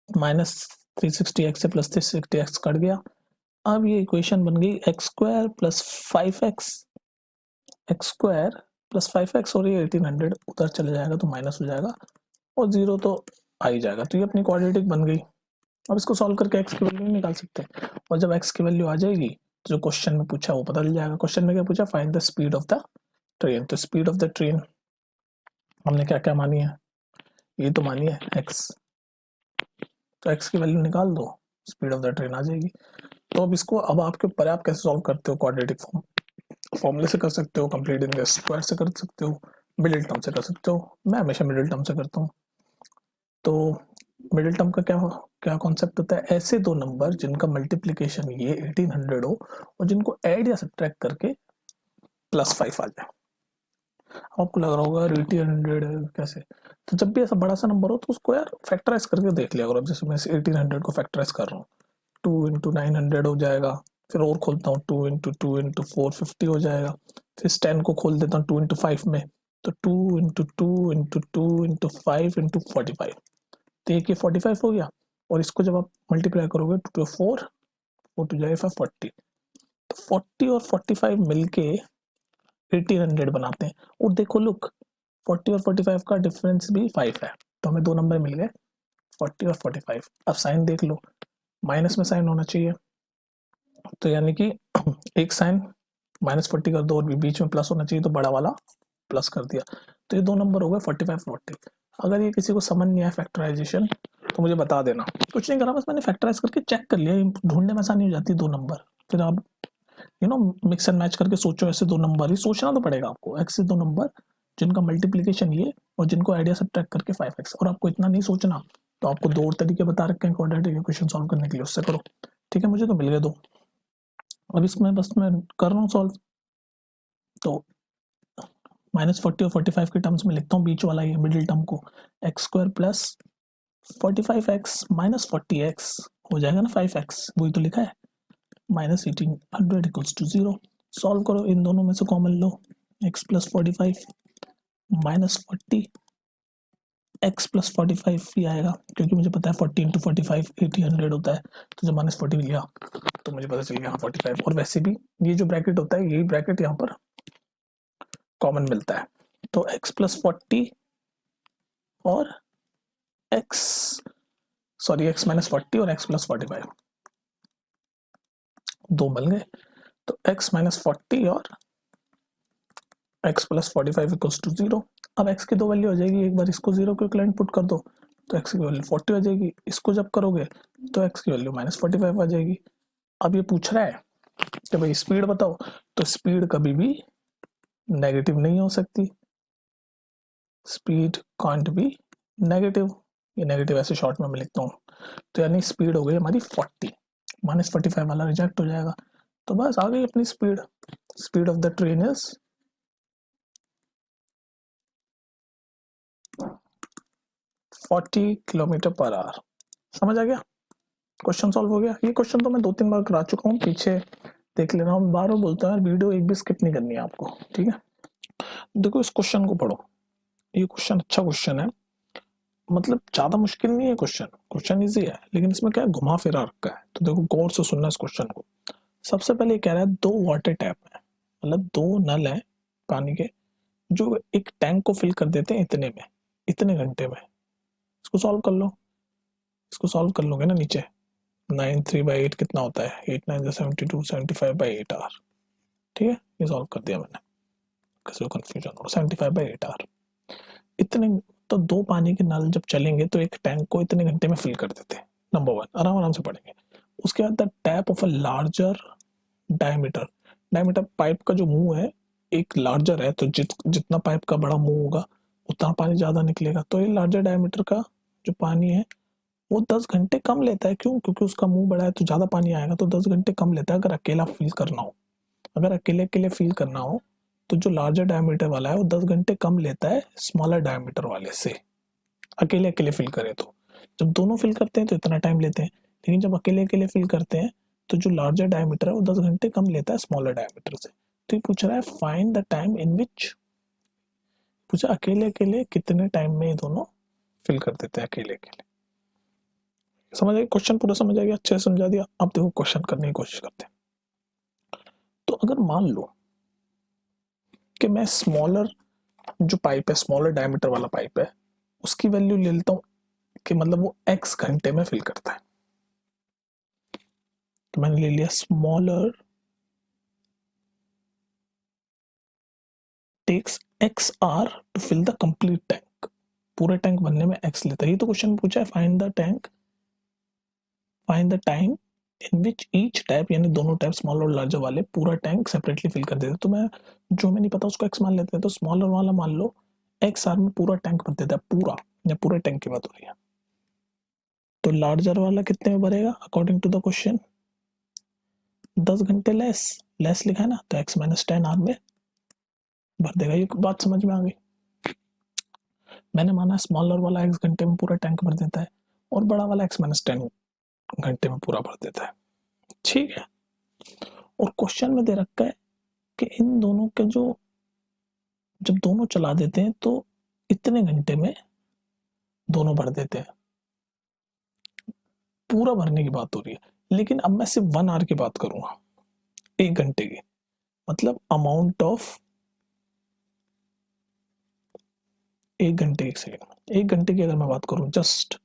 -360x से +360x कट गया। अब ये इक्वेशन बन गई x² + 5x, x² + 5x, और ये 1800 उधर चले जाएगा तो माइनस हो जाएगा, और 0 तो आ ही जाएगा, तो ये अपनी क्वाड्रेटिक बन गई। अब इसको सॉल्व करके x की वैल्यू निकाल सकते हैं, और जब x की वैल्यू आ जाएगी जो क्वेश्चन में पूछा वो पता चल जाएगा। क्वेश्चन में क्या पूछा, find the speed of the train, तो स्पीड ऑफ द ट्रेन हमने क्या क्या मानी है, ये तो मानी है x, तो x की वैल्यू निकाल दो, स्पीड ऑफ द ट्रेन आ जाएगी। तो अब इसको, अब आपके ऊपर आप कैसे सॉल्व करते हो, क्वाड्रेटिक फॉर्मूले से कर सकते हो, कंप्लीट इनवर्स स्क्वायर से कर सकते हो, मिडिल टर्म से कर सकते हो, मैं हमेशा मिडिल टर्म से करता हूँ। तो मिडिल टर्म का क्या क्या कॉन्सेप्ट होता है, ऐसे दो नंबर जिनका मल्टीप्लीकेशन ये 1800 हो, और जिनको ऐड या सब्ट्रैक्ट करके +5 आ जाए। आपको लग रहा होगा 1800 कैसे, तो जब भी ऐसा बड़ा सा नंबर हो तो उसको यार फैक्टराइज करके देख लिया करो। जैसे मैं 1800 को फैक्टराइज कर रहा हूँ, 2 इंटू 900 हो जाएगा, फिर और खोलता हूँ 2 इंटू 2 इंटू 450 हो जाएगा, फिर 10 को खोल देता हूँ 2 इंटू 5 में, तो 2 इंटू 2 इंटू 2 इंटू 5 इंटू 45, तो एक ये 45 हो गया, और इसको जब आप मल्टीप्लाई करोगे 2 टू 4, 4 टू जाए 40, तो 40 और 45 मिलके 1800 बनाते हैं। और देखो लुक, 40 और 45 का डिफरेंस भी 5 है, तो हमें दो नंबर मिल गए 40 और 45। अब साइन देख लो, माइनस में साइन होना चाहिए, तो यानी कि एक साइन -40 कर दो और बीच में प्लस होना चाहिए तो बड़ा वाला प्लस कर दिया। तो ये 2 नंबर हो गए 45, 40। अगर ये किसी को समझ नहीं आया फैक्टराइजेशन तो मुझे बता देना। कुछ नहीं करा, बस मैंने फैक्टराइज करके चेक कर लिया, ढूँढने में आसानी हो जाती है 2 नंबर। फिर आप मिक्स एंड मैच करके सोचो, ऐसे 2 नंबर ही सोचना तो पड़ेगा आपको। x से 2 नंबर जिनका मल्टीप्लिकेशन ये और जिनको आइडिया सब्ट्रैक्ट करके 5x, और आपको इतना नहीं सोचना तो आपको 2 और तरीके बता रखे हैं क्वाड्रेटिक इक्वेशन सॉल्व करने के लिए, उससे करो। ठीक है, मुझे तो मिल गए 2। अब इसमें बस मैं कर रहा हूँ सॉल्व। तो -40 और 45 के टर्म्स में लिखता हूँ बीच वाला ये मिडिल टर्म को, x² plus 45x minus 40x हो जाएगा ना 5x, वही तो लिखा है। -1800 इक्वल्स टू 0। सॉल्व करो, इन दोनों में से कॉमन लो, x plus 45 minus 40, x plus 45 ही आएगा क्योंकि मुझे पता है 40 इंटू 45 1800 होता है। तो जब -40 लिया तो मुझे पता चल गया हाँ 45। और वैसे भी ये जो ब्रैकेट होता है यही ब्रैकेट यहाँ पर कॉमन मिलता है। तो x प्लस 40 और x माइनस 40 और x प्लस 45 दो मिल गए। तो x माइनस 40 और x प्लस 45 इक्वल्स टू 0। अब x की 2 वैल्यू हो जाएगी, एक बार इसको 0 के इक्विवेलेंट पुट कर दो तो x की वैल्यू 40 हो जाएगी। इसको जब करोगे तो x की वैल्यू -45 आ जाएगी। अब ये पूछ रहा है कि भाई स्पीड बताओ, तो स्पीड कभी भी नेगेटिव नहीं हो सकती, स्पीड कांट बी नेगेटिव। ये नेगेटिव ऐसे शॉर्ट में मैं लिखता हूँ। तो यानी स्पीड हो गई हमारी 40, -45 वाला रिजेक्ट हो जाएगा। तो बस आ गई अपनी speed. Speed of the train is 40 kilometre per hour. समझ आ गया? क्वेश्चन सॉल्व हो गया। ये क्वेश्चन तो मैं 2-3 बार करा चुका हूँ, पीछे देख लेना। मैं बार बार बोलता हूँ वीडियो एक भी स्किप नहीं करनी है आपको, ठीक है? देखो इस क्वेश्चन को पढ़ो, ये क्वेश्चन अच्छा क्वेश्चन है, मतलब ज्यादा मुश्किल नहीं है क्वेश्चन, क्वेश्चन इजी है, लेकिन इसमें क्या है घुमा फिरा रखा है। तो देखो गौर से सुनना इस क्वेश्चन को। सबसे पहले कह रहा है 2 वाटर टैप है, मतलब 2 नल है पानी के, जो एक टैंक को फिल कर देते हैं इतने में, इतने घंटे में। इसको सॉल्व कर लो, इसको सॉल्व कर लोगे ना, नीचे 9 3/8 कितना होता है, 8 9 72 75/8 आवर। ठीक है, ये सॉल्व कर दिया मैंने, किसी को कंफ्यूजन हो। 75/8 आवर इतने। तो 2 पानी के नल जब चलेंगे तो एक टैंक को इतने घंटे में फिल कर देते हैं, नंबर 1। आराम आराम से पढ़ेंगे। उसके बाद the tap of a larger diameter, diameter pipe का जो मुंह है एक लार्जर है, तो जितना पाइप का बड़ा मुंह होगा उतना पानी ज्यादा निकलेगा। तो ये लार्जर डायमीटर का जो पानी है वो 10 घंटे कम लेता है। क्यों? क्योंकि उसका मुंह बड़ा है तो ज्यादा पानी आएगा, तो 10 घंटे कम लेता है अगर अकेला फिल करना हो। अगर अकेले अकेले फिल करना हो तो जो लार्जर डायमीटर वाला है वो 10 घंटे कम लेता है स्मॉलर डायमीटर वाले से, अकेले अकेले फिल करें तो। जब दोनों फिल करते हैं तो इतना टाइम लेते हैं, लेकिन जब अकेले अकेले फिल करते हैं तो जो लार्जर डायमीटर है वो 10 घंटे कम लेता है स्मॉलर डायमीटर से। तो ये पूछ रहा है फाइंड द टाइम इन विच, पूछा अकेले अकेले कितने टाइम में ये दोनों फिल कर देते हैं अकेले अकेले। समझ आएगा? क्वेश्चन पूरा समझ आ गया, अच्छे से समझा दिया। अब देखो क्वेश्चन करने की कोशिश करते हैं। तो अगर मान लो कि मैं स्मॉलर जो पाइप है, स्मॉलर डायमीटर वाला पाइप है, उसकी वैल्यू ले लेता हूं कि मतलब वो x घंटे में फिल करता है। तो मैंने ले लिया smaller takes x hours to fill the complete tank, पूरे टैंक बनने में x लेता है। ये तो क्वेश्चन पूछा है find the time in which each tap, यानी दोनों टैप स्मॉलर और लार्जर वाले पूरा टैंक सेपरेटली फिल कर देते। तो मैं जो हमें नहीं पता उसको x मान लेते हैं। तो स्मॉलर वाला मान लो x आर में पूरा टैंक भर देता है, पूरा, या पूरे टैंक की बात हो रही है। तो लार्जर वाला कितने में भरेगा अकॉर्डिंग टू द क्वेश्चन? 10 घंटे लेस लिखा है ना, तो x माइनस 10 आर में भर देगा। ये बात समझ में आ गई? मैंने माना स्मॉलर वाला x घंटे में पूरा टैंक भर देता है और बड़ा वाला x माइनस 10 घंटे में पूरा भर देता है। ठीक है, और क्वेश्चन में दे रखा है कि इन दोनों के जो, जब दोनों चला देते हैं तो इतने घंटे में दोनों भर देते हैं। पूरा भरने की बात हो रही है, लेकिन अब मैं सिर्फ 1 आवर की बात करूंगा, 1 घंटे की, मतलब अमाउंट ऑफ 1 घंटे, 1 सेकेंड, 1 घंटे की अगर मैं बात करूं जस्ट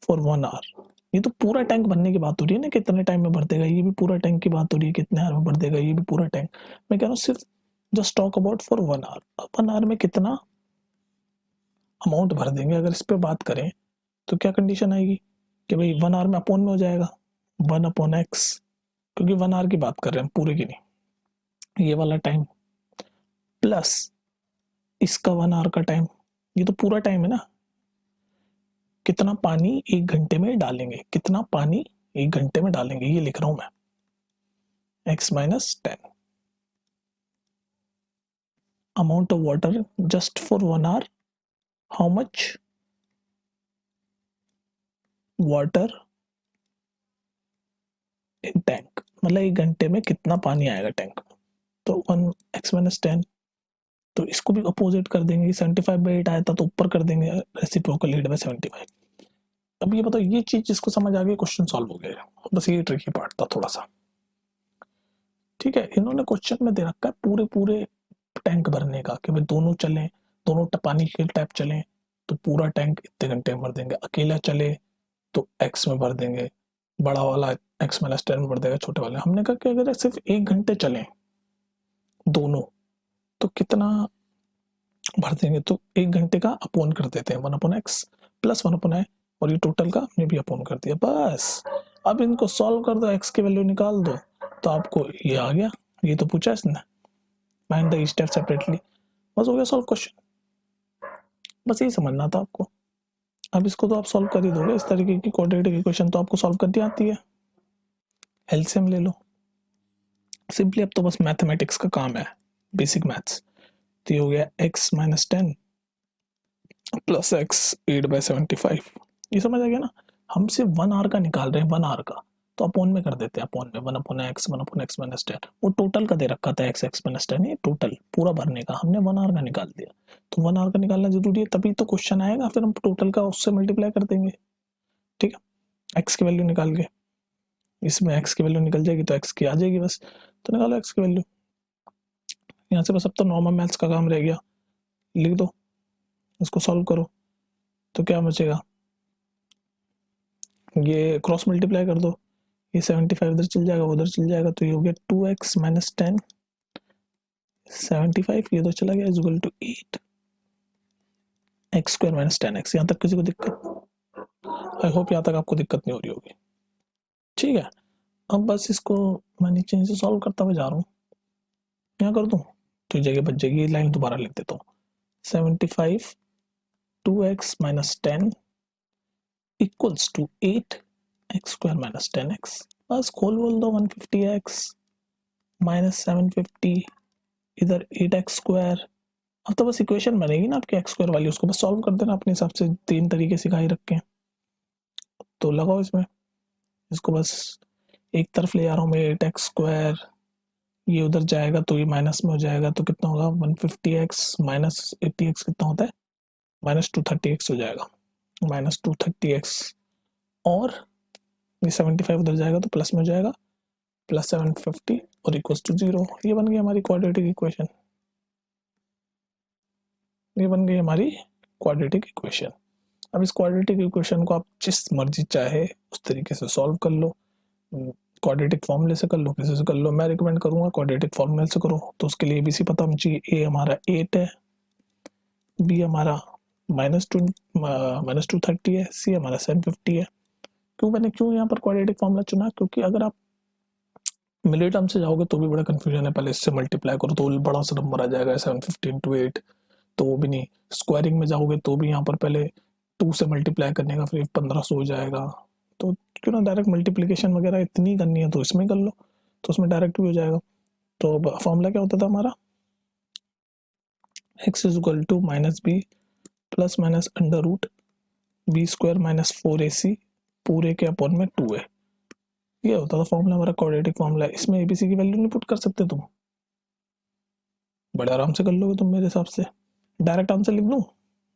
फॉर 1 आवर, ये तो पूरा टैंक भरने की बात हो रही है ना, कितने टाइम में भर देगा, ये भी पूरा टैंक की बात हो रही है, कितने आवर में भर देगा, ये भी पूरा टैंक। मैं कह रहा हूँ सिर्फ just talk about for 1 hour, 1 hour में कितना अमाउंट भर देंगे। अगर इस पे बात करें तो क्या कंडीशन आएगी कि भाई 1 आवर में अपोन में हो जाएगा 1/x, क्योंकि 1 आवर की बात कर रहे हैं पूरे की नहीं, ये वाला टाइम प्लस इसका 1 आवर का टाइम, ये तो पूरा टाइम है ना। कितना पानी 1 घंटे में डालेंगे, कितना पानी 1 घंटे में डालेंगे, ये लिख रहा हूं मैं x minus 10 amount of water just for 1 hour, how much water in tank, मतलब 1 घंटे में कितना पानी आएगा टैंक में। तो 1 x माइनस 10, तो इसको भी अपोजिट कर देंगे, 75/8 आया था तो ऊपर कर देंगे रेसिप्रोकल 8/75। अब ये बताओ, ये चीज जिसको समझ आ गई क्वेश्चन सॉल्व हो गया, बस ये ट्रिकी पार्ट था थोड़ा सा। ठीक है, इन्होंने क्वेश्चन में दे रखा है पूरे पूरे टैंक भरने का कि भाई दोनों चलें, दोनों पानी के टैप चलें तो पूरा टैंक इतने घंटे में भर देंगे, अकेला चले तो एक्स में भर देंगे, बड़ा वाला एक्स माइनस 10 में भर देगा, छोटे वाले। हमने कहा कि अगर सिर्फ 1 घंटे चलें दोनों तो कितना भर देंगे, तो 1 घंटे का अपोन कर देते हैं 1/x प्लस 1/i, और ये टोटल का हमने भी अपोन कर दिया बस। अब इनको सॉल्व कर दो, x की वैल्यू निकाल दो तो आपको ये आ गया, ये तो पूछा इसने, फाइंड द स्टेप सेपरेटली, बस हो गया सॉल्व क्वेश्चन। बस यही समझना था आपको। अब इसको तो आप सॉल्व कर ही दोगे, इस तरीके की क्वाड्रेटिक इक्वेशन तो आपको सॉल्व करनी आती है। एलसीएम ले लो सिंपली, अब तो बस मैथमेटिक्स का काम है, बेसिक मैथ्स। तो ये हो गया x माइनस 10 प्लस x 8/75, ये समझ आ गया ना। हम सिर्फ 1 आवर का निकाल रहे हैं, 1 आवर का, तो अपोन में कर देते हैं, अपोन में 1/x माइनस 10, वो टोटल का दे रखा था x माइनस 10, ये टोटल पूरा भरने का, हमने 1 आवर का निकाल दिया। तो 1 आवर का निकालना जरूरी है, तभी तो क्वेश्चन आएगा, फिर हम टोटल का उससे मल्टीप्लाई कर देंगे। ठीक है, x की वैल्यू निकाल के, इसमें x की वैल्यू निकल जाएगी तो x की आ जाएगी बस, तो निकालो x की वैल्यू यहाँ से। बस अब तो नॉर्मल मैथ्स का काम रह गया, लिख दो, इसको सॉल्व करो तो क्या बचेगा, ये क्रॉस मल्टीप्लाई कर दो, ये 75 इधर चल जाएगा उधर चल जाएगा, तो ये हो गया 2x माइनस 10 75, ये तो चला गया, is equal to 8 x square minus 10x। यहाँ तक किसी को दिक्कत? आई होप यहाँ तक आपको दिक्कत नहीं हो रही होगी। ठीक है, अब बस इसको मैं नीचे से सॉल्व करता हुआ जा रहा हूँ, यहाँ कर दूँ तो जगह बच जाएगी, लाइन दोबारा लिख देता हूँ, 75 2x minus 10 equals to 8 x square minus 10x, बस खोल बोल दो 150x माइनस 750, इधर 8x स्क्वायर। अब तो बस इक्वेशन बनेगी ना आपके x स्क्वायर वाली, उसको बस सॉल्व कर देना अपने हिसाब से, 3 तरीके सिखाई रखे हैं तो लगाओ इसमें, इसको बस एक तरफ ले जा रहा हूँ मैं, 8x स्क्वायर, ये उधर जाएगा तो ये माइनस में हो जाएगा, तो कितना होगा 150x माइनस 80x कितना होता है, माइनस 230x हो जाएगा, माइनस 230x, और ये 75 उधर जाएगा तो प्लस में हो जाएगा, प्लस 750 और इक्वल्स टू 0। ये बन गई हमारी क्वाड्रेटिक इक्वेशन, ये बन गई हमारी क्वाड्रेटिक इक्वेशन। अब इस क्वाड्रेटिक इक्वेशन को आप जिस मर्जी चाहे उस तरीके से सॉल्व कर लो, क्वाड्रेटिक फॉर्मूले से कर लो, किसी से कर लो, मैं रिकमेंड करूंगा क्वाड्रेटिक फॉर्मूले से करो। तो उसके लिए एबीसी पता होना चाहिए, ए हमारा 8 है, बी हमारा -230 है, सी हमारा 750 है। मैंने क्यों यहाँ पर क्वाड्रेटिक फॉर्मूला चुना, क्योंकि अगर आप मिली टर्म से जाओगे तो भी बड़ा कंफ्यूजन है, पहले इससे मल्टीप्लाई करो तो बड़ा सा नंबर आ जाएगा 750 इंटू 8, तो वो भी नहीं। स्क्वायरिंग में जाओगे तो भी यहाँ पर पहले 2 से मल्टीप्लाई करने का फिर 1500 हो जाएगा, तो क्यों ना डायरेक्ट मल्टीप्लिकेशन वगैरह इतनी करनी है तो इसमें कर लो, तो उसमें डायरेक्ट भी हो जाएगा। तो फॉर्मूला क्या होता था हमारा, x is equal to minus b plus minus under root b square minus 4ac पूरे के अपॉन में 2 है, ये होता था फॉर्मूला हमारा, क्वाड्रेटिक फॉर्मूला। इसमें एबीसी की वैल्यू नहीं पुट कर सकते तुम, बड़े आराम से कर लोगे तुम मेरे हिसाब से, डायरेक्ट आंसर लिख दूं,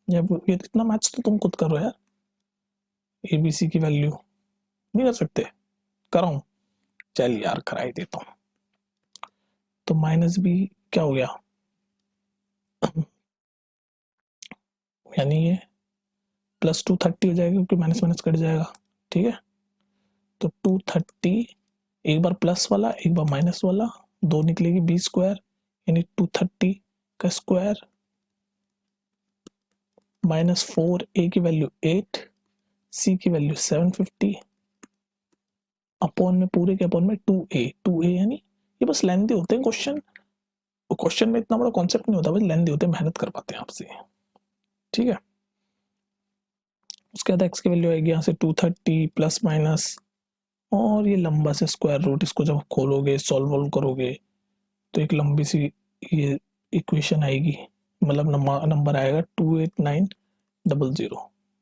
या ये इतना मैथ्स तो तुम खुद करो यार, एबीसी की वैल्यू नहीं कर सकते, कराऊं, चल यार करा ही देता हूँ। तो माइनस बी क्या हो गया यानी ये प्लस 230 हो जाएगा, क्योंकि माइनस माइनस कट जाएगा, ठीक है। तो 230, एक बार प्लस वाला एक बार माइनस वाला, 2 निकलेगी बी स्क्वायर, यानी 230 का स्क्वायर माइनस 4, ए की वैल्यू 8, सी की वैल्यू 750, अपॉन में पूरे के अपॉन में 2a यानी ये बस लेंथी होते हैं क्वेश्चन, क्वेश्चन में इतना बड़ा कॉन्सेप्ट नहीं होता, बस लेंथी होते हैं, मेहनत कर पाते हैं आपसे, ठीक है। उसके बाद एक्स की वैल्यू आएगी यहाँ से 230 प्लस माइनस, और ये लंबा से स्क्वायर रूट, इसको जब खोलोगे सॉल्व करोगे तो एक लंबी सी ये इक्वेशन आएगी, मतलब नंबर आएगा 28900,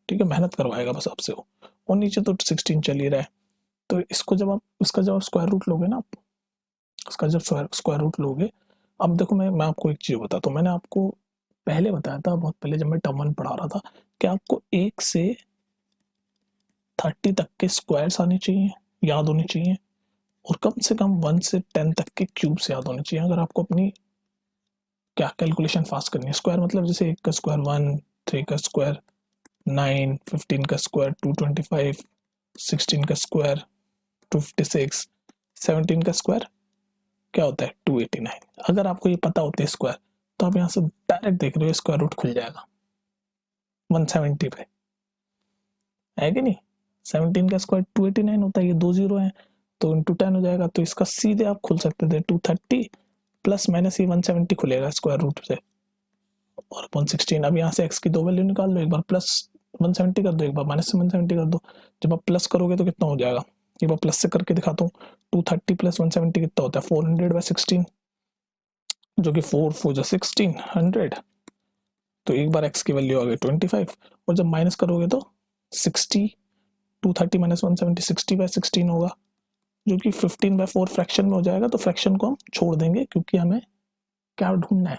ठीक है। मेहनत करवाएगा बस आपसे वो, और नीचे तो 16 चल ही रहा है। तो इसको जब आप इसका जब स्क्वायर रूट लोगे ना, आप इसका जब स्क्वायर रूट लोगे, अब देखो मैं आपको एक चीज़ बताता हूँ, मैंने आपको पहले बताया था, बहुत पहले जब मैं टर्म 1 पढ़ा रहा था, कि आपको 1 से 30 तक के स्क्वायर्स आने चाहिए, याद होने चाहिए, और कम से कम 1 से 10 तक के क्यूब्स याद होने चाहिए, अगर आपको अपनी क्या कैलकुलेशन फास्ट करनी है। स्क्वायर मतलब जैसे 1 का स्क्वायर 1, 3 का स्क्वायर 9, 15 का स्क्वायर 225, 16 का स्क्वायर 256, 17 का स्क्वायर क्या होता है 289। अगर आपको ये पता होता है स्क्वायर, तो आप यहाँ से डायरेक्ट देख रहे हो स्क्वायर रूट खुल जाएगा 170 पे, है कि नहीं। 17 का स्क्वायर 289 होता है, ये 2 जीरो है तो इंटू 10 हो जाएगा, तो इसका सीधे आप खुल सकते थे 230 प्लस माइनस ये 170 खुलेगा स्क्वायर रूट से, और 116। अब यहाँ से x की दो वैल्यू निकाल लो, एक बार प्लस 170 कर दो, एक बार माइनस 170 कर दो। जब आप प्लस करोगे तो कितना हो जाएगा, एक बार प्लस से करके दिखाता हूँ, 230 प्लस 170 कितना होता है 400/16, जो कि 4 4 जो 1600, तो एक बार x की वैल्यू आ गई 25, और जब माइनस करोगे तो 60, 230 माइनस 170 60/16 होगा, जो कि 15/4 फ्रैक्शन में हो जाएगा। तो फ्रैक्शन को हम छोड़ देंगे, क्योंकि हमें क्या ढूंढना है,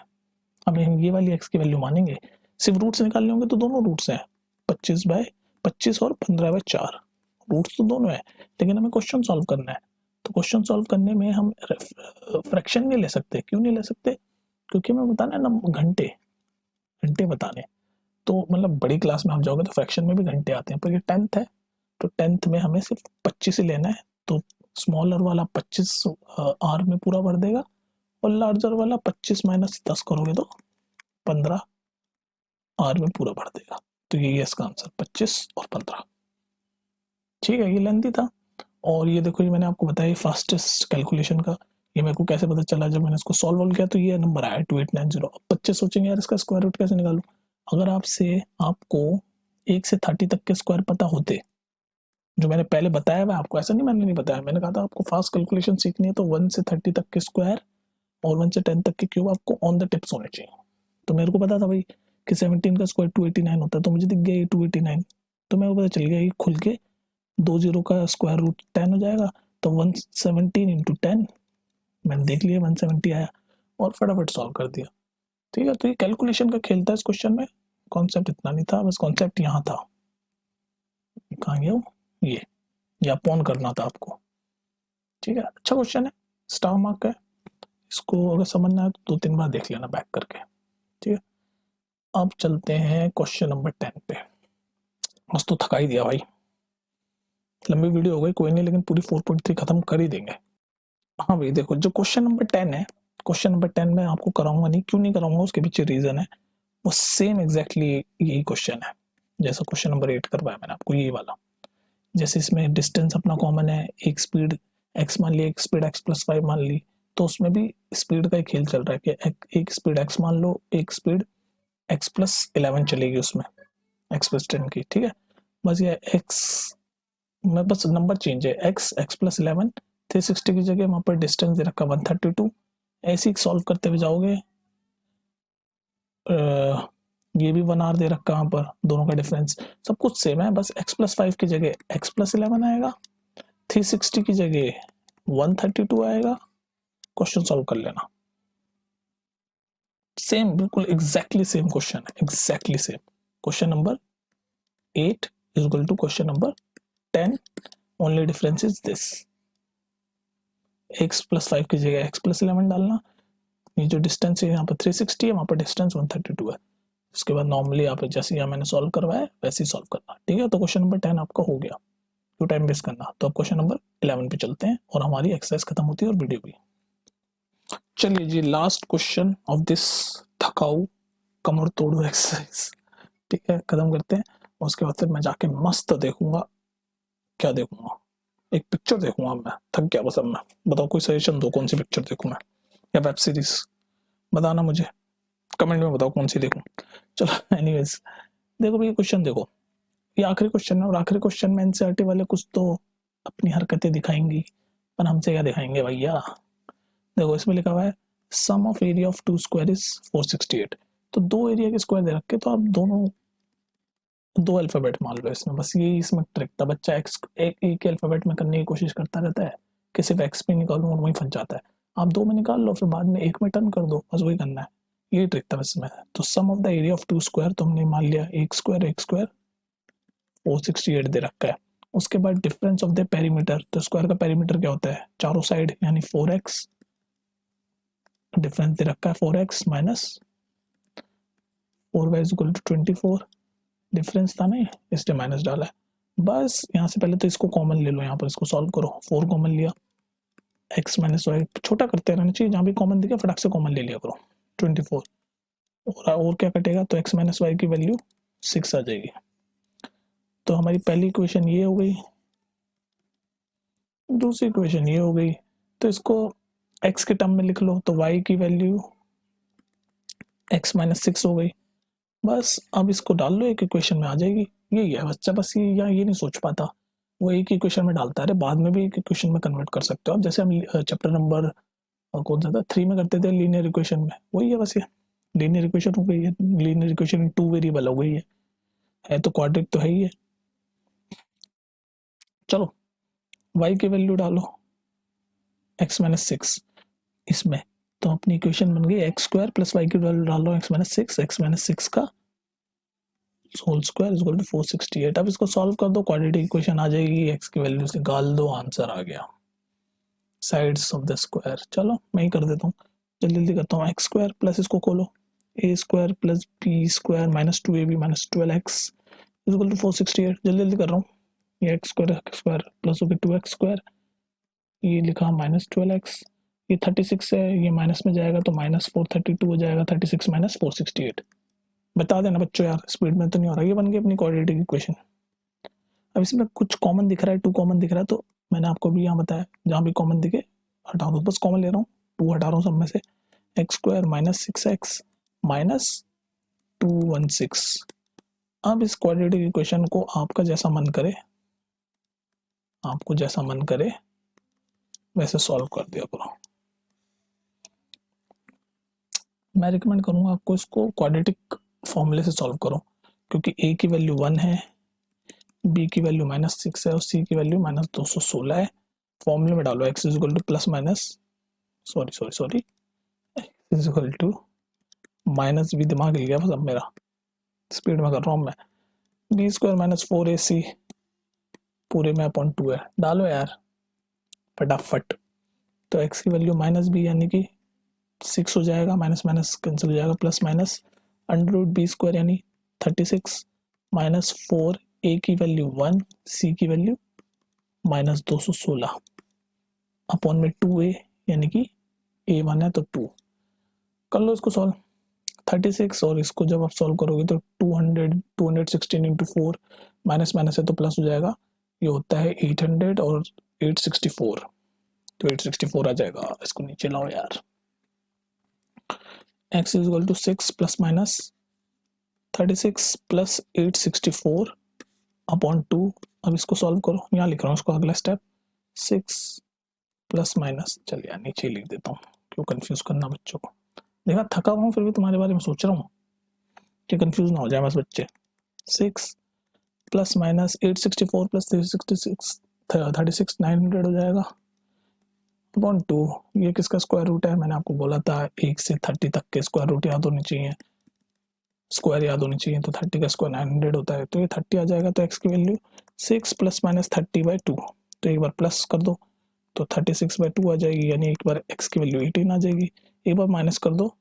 हमें हम ये वाली x की वैल्यू मानेंगे। सिर्फ रूट्स निकालने होंगे तो दोनों रूट्स हैं, 25/25 और 15/4, रूट्स तो दोनों है, लेकिन हमें क्वेश्चन सॉल्व करना है। तो क्वेश्चन सॉल्व करने में हम फ्रैक्शन नहीं ले सकते। क्यों नहीं ले सकते, क्योंकि हमें बताना है ना घंटे बताने। तो मतलब बड़ी क्लास में आप जाओगे तो फ्रैक्शन में भी घंटे आते हैं, पर ये 10th है, तो 10th में हमें सिर्फ 25 ही लेना है, तो स्मॉलर वाला 25 आर में पूरा भर देगा, और लार्जर वाला 25 माइनस 10 करोगे तो 15 आर में पूरा भर देगा। तो ये इसका आंसर 25 और 15, ठीक है। ये लेंथी था, और ये देखो ये मैंने आपको बताया फास्टेस्ट कैलकुलेशन का, ये मेरे को कैसे पता चला, जब मैंने इसको सॉल्व किया तो ये नंबर आया 2890। अब बच्चे सोचेंगे यार इसका स्क्वायर रूट कैसे निकालूं। अगर आपको 1 से 30 तक के स्क्वायर पता होते, जो मैंने पहले बताया हुआ आपको, ऐसा नहीं मैंने नहीं बताया, मैंने कहा था आपको फास्ट कैलकुलेशन सीखनी है तो 1 से 30 तक के स्क्वायर और 1 से 10 तक के क्यूब आपको ऑन द टिप्स होने चाहिए। तो मेरे को पता था भाई कि 17 का स्क्वायर 289 होता है, तो मुझे दिख गया ये 289, तो मेरे को पता चल गया ये खुल के 2 जीरो का स्क्वायर रूट 10 हो जाएगा, तो 117 इंटू 10 मैंने देख लिया 170 आया, और फटाफट सॉल्व कर दिया, ठीक है। तो ये कैलकुलेशन का खेल था इस क्वेश्चन में, कॉन्सेप्ट इतना नहीं था, बस कॉन्सेप्ट यहाँ था, कहाँ गया ये अपॉन करना था आपको, ठीक है। अच्छा क्वेश्चन है, स्टार मार्क का है, इसको अगर समझना है तो 2-3 बार देख लेना बैक करके, ठीक है। अब चलते हैं क्वेश्चन नंबर 10 पे। बस तो थका ही दिया भाई, लंबी वीडियो हो गई कोई नहीं, लेकिन पूरी 4.3 खत्म कर ही देंगे। हाँ भाई देखो, जो क्वेश्चन नंबर 10 है, क्वेश्चन नंबर 10 में आपको कराऊंगा नहीं, क्यों नहीं कराऊंगा उसके पीछे रीजन है, वो सेम एग्जैक्टली यही क्वेश्चन है जैसा क्वेश्चन नंबर 8 करवाया मैंने आपको, यही वाला। जैसे इसमें डिस्टेंस अपना कॉमन है, एक स्पीड x मान ली, एक स्पीड x प्लस 5 मान ली, तो उसमें भी स्पीड का ही खेल चल रहा है कि एक स्पीड x मान लो, एक स्पीड x प्लस 11 चलेगी उसमें, x प्लस 10 की, ठीक है। बस ये x में बस नंबर चेंज है, x प्लस 11, 360 की जगह वहां पर डिस्टेंस दे रखा 132। ऐसे ही सॉल्व करते हुए जाओगे, ये भी 1 आर दे रखा वहां पर, दोनों का डिफरेंस सब कुछ सेम है, बस x प्लस 5 की जगह x प्लस 11 आएगा, 360 की जगह 132 आएगा। क्वेश्चन सॉल्व कर लेना, सेम बिल्कुल एग्जैक्टली सेम क्वेश्चन है, exactly same. Question number 8 is equal to question number 10, only difference is this, x plus 5 की जगह x प्लस 11 डालना, ये जो डिस्टेंस है यहाँ पर 360 है, वहां पर डिस्टेंस 132 है। उसके बाद नॉर्मली यहाँ पे जैसे यहाँ मैंने सॉल्व करवाया वैसे ही सॉल्व करना, ठीक है। तो क्वेश्चन नंबर 10 आपका हो गया, क्यों टाइम वेस्ट करना। तो अब क्वेश्चन नंबर 11 पे चलते हैं और हमारी एक्सरसाइज खत्म होती है और वीडियो भी। चलिए जी, लास्ट क्वेश्चन ऑफ दिस थकाऊ कमर तोड़ू एक्सरसाइज, ठीक है, खत्म करते हैं। और उसके बाद फिर मैं जाके मस्त देखूंगा, क्या देखूंगा, एक पिक्चर देखूंगा। मैं थक गया बस अब। मैं बताओ, कोई सजेशन दो, कौन सी पिक्चर देखूं मैं, या वेब सीरीज बताना मुझे, कमेंट में बताओ कौन सी देखूं। चलो एनीवेज, देखो भैया क्वेश्चन देखो, ये आखिरी क्वेश्चन है और आखिरी क्वेश्चन में एनसीईआरटी वाले कुछ तो अपनी हरकतें दिखाएंगी, पर हमसे क्या दिखाएंगे भैया। देखो इसमें लिखा हुआ है sum of area of two square is 468। तो दो एरिया के स्क्वायर दे रखे, तो आप दोनों दो अल्फाबेट मान लो इसमें, बस यही इसमें ट्रिक था। बच्चा एक्स एक ही अल्फाबेट में करने की कोशिश करता रहता है कि सिर्फ एक्स पे निकालूं और वहीं फंस जाता है। आप दो में निकाल लो, फिर बाद में एक में टर्न कर दो, बस वही करना है। यही ट्रिक था इसमें। तो sum of the area of two square, तो हमने मान लिया एक स्क्वायर 468 दे रखा है। उसके बाद डिफरेंस ऑफ द पेरीमीटर, तो स्क्वायर का पेरीमीटर क्या होता है, चारों साइड यानी 4x। डिफरेंस दे रखा है 4x minus 4y is equal to 24। Difference था नहीं, इसलिए माइनस डाला है। बस यहाँ से पहले तो इसको कॉमन ले लो, यहाँ पर इसको सॉल्व करो। 4 कॉमन लिया, x माइनस वाई छोटा करते रहना चाहिए, जहाँ भी कॉमन दिखे फटाक से कॉमन ले लिया करो। 24 और क्या कटेगा, तो x माइनस वाई की वैल्यू 6 आ जाएगी। तो हमारी पहली इक्वेशन ये हो गई, दूसरी इक्वेशन ये हो गई। तो इसको x के टर्म में लिख लो, तो y की वैल्यू x माइनस 6 हो गई। बस अब इसको डाल लो, एक इक्वेशन में आ जाएगी। यही है बच्चा, बस ये या ये नहीं सोच पाता, वो एक ही इक्वेशन में डालता है। बाद में भी एक इक्वेशन में कन्वर्ट कर सकते हो आप, जैसे हम चैप्टर नंबर कौन सा था 3 में करते थे लीनियर इक्वेशन में, वही है बस। ये लीनियर इक्वेशन हो गई है, लीनियर इक्वेशन 2 वेरिएबल हो गई है तो क्वाड्रेटिक तो है ही है। चलो y की वैल्यू डालो x माइनस 6 इसमें, तो अपनी इक्वेशन बन गई एक्स स्क्वायर प्लस वाई की वैल्यू डालो x माइनस 6 का whole square is equal to 468। अब इसको सॉल्व कर दो, क्वाड्रेटिक इक्वेशन आ जाएगी, x की वैल्यू से निकाल दो, आंसर आ गया। साइड्स ऑफ द स्क्वायर, चलो मैं ही कर देता हूँ, जल्दी जल्दी करता हूँ। एक्स स्क्वायर प्लस इसको खोलो, a square plus b square minus 2ab minus 12x is equal to 468। जल्दी जल्दी कर रहा हूँ। ये एक्स स्क्वायर प्लस हो गया 2x स्क्वायर, ये लिखा माइनस 12x, ये 36 है, ये माइनस में जाएगा तो माइनस 432 हो जाएगा। 36 माइनस 468, बता देना बच्चों यार, स्पीड में तो नहीं हो रहा। ये बन गई अपनी क्वाड्रेटिक इक्वेशन। अब इसमें कुछ कॉमन दिख रहा है, 2 कॉमन दिख रहा है, तो मैंने आपको भी यहाँ बताया जहाँ भी कॉमन दिखे हटा दो, बस कॉमन ले रहा हूँ, 2 हटा रहा हूँ सब में से। X square minus 6x minus 216। अब इस क्वाड्रेटिक इक्वेशन को आपका जैसा मन करे, आपको जैसा मन करे वैसे सॉल्व कर दिया करो। मैं रिकमेंड करूँगा आपको इसको क्वाड्रेटिक फॉर्मूले से सॉल्व करो, क्योंकि a की वैल्यू 1 है, b की वैल्यू माइनस 6 है और c की वैल्यू माइनस 216 है। फॉर्मूले में डालो x is equal to plus minus sorry x is equal to minus, भी दिमाग हिल गया बस अब मेरा, स्पीड में कर रहा हूँ मैं। बी स्क्वायर माइनस 4ac पूरे में अपॉन 2 है, डालो यार फटाफट। तो x की वैल्यू माइनस बी यानी कि 6 हो जाएगा, माइनस माइनस कैंसिल हो जाएगा, plus minus under root b square यानी 36 माइनस 4, ए की वैल्यू 1, सी की वैल्यू माइनस 216 अपॉन में 2a यानी कि a1 है तो 2। कर लो इसको सॉल्व, 36, और इसको जब आप सॉल्व करोगे तो 216 इंटू 4 माइनस माइनस है तो प्लस हो जाएगा, ये होता है 800 और 864, तो 864 आ जाएगा। इसको नीचे लाओ यार, x is equal to 6 plus minus 36 plus 864 upon 2। अब इसको सॉल्व करो, यहाँ लिख रहा हूँ इसको अगला स्टेप, 6 प्लस माइनस, चलिए यार नीचे लिख देता हूँ, क्यों कंफ्यूज करना बच्चों को। देखा थका हुआ हूँ फिर भी तुम्हारे बारे में सोच रहा हूँ कि कंफ्यूज ना हो जाए बस बच्चे। 6 प्लस माइनस 864 प्लस 366 36 900 हो जाएगा अपॉन 2। ये किसका स्क्वायर रूट है, मैंने आपको बोला था 1 से 30 तक के स्क्वायर रूट याद होने चाहिए, स्क्वायर याद होनी चाहिए। तो 30 का स्क्वायर 900 होता है, तो ये 30 आ जाएगा। तो x की वैल्यू 6 प्लस माइनस 30/2, तो एक बार प्लस कर दो तो 36/2 आ जाएगी, यानी एक बार x की वैल्यू 18 आ जाएगी। एक बार माइनस कर दो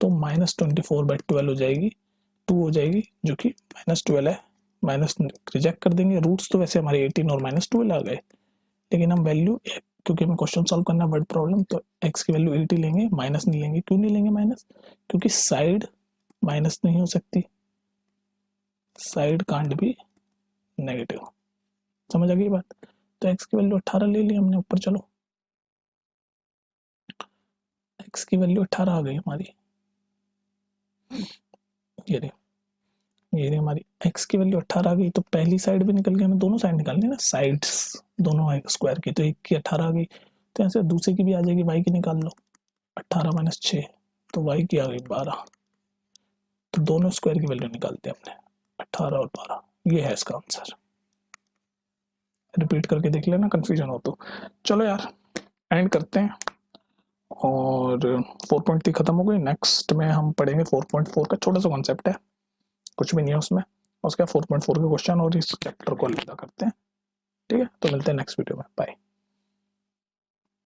तो माइनस 24/12 हो जाएगी, 2 हो जाएगी जो कि माइनस 12 है, माइनस रिजेक्ट कर देंगे। रूट्स तो वैसे हमारे 18 और -12 आ गए, लेकिन हम वैल्यू, क्योंकि हमें क्वेश्चन सॉल्व करना है वर्ड प्रॉब्लम, तो x की वैल्यू 80 लेंगे, माइनस नहीं लेंगे। क्यों नहीं लेंगे माइनस? क्योंकि साइड माइनस नहीं हो सकती, साइड कांट भी नेगेटिव। समझ आ गई बात? तो x की वैल्यू 18 ले ली हमने ऊपर। चलो x की वैल्यू 18 आ गई हमारी, ये रही हमारी x की वैल्यू 18 आ गई। तो पहली साइड भी निकल गई, हमें दोनों साइड निकालनी है ना, साइड्स दोनों है स्क्वायर की। तो एक की 18 आ गई, तो यहाँ से दूसरे की भी आ जाएगी, y की निकाल लो। 18 - 6, तो y की आ गई 12। तो दोनों स्क्वायर की वैल्यू निकालते हैं हमने, 18 और 12। ये है इसका आंसर। रिपीट करके देख लेना कंफ्यूजन हो तो। चलो यार एंड करते हैं। और 4.3 खत्म हो गई। नेक्स्ट में हम पढ़ेंगे 4.4 का, छोटा सा कॉन्सेप्ट है, कुछ भी नहीं है उसमें। उसका 4.4 के क्वेश्चन और इस चैप्टर को अलविदा करते हैं। ठीक है, तो मिलते हैं नेक्स्ट वीडियो में। बाय।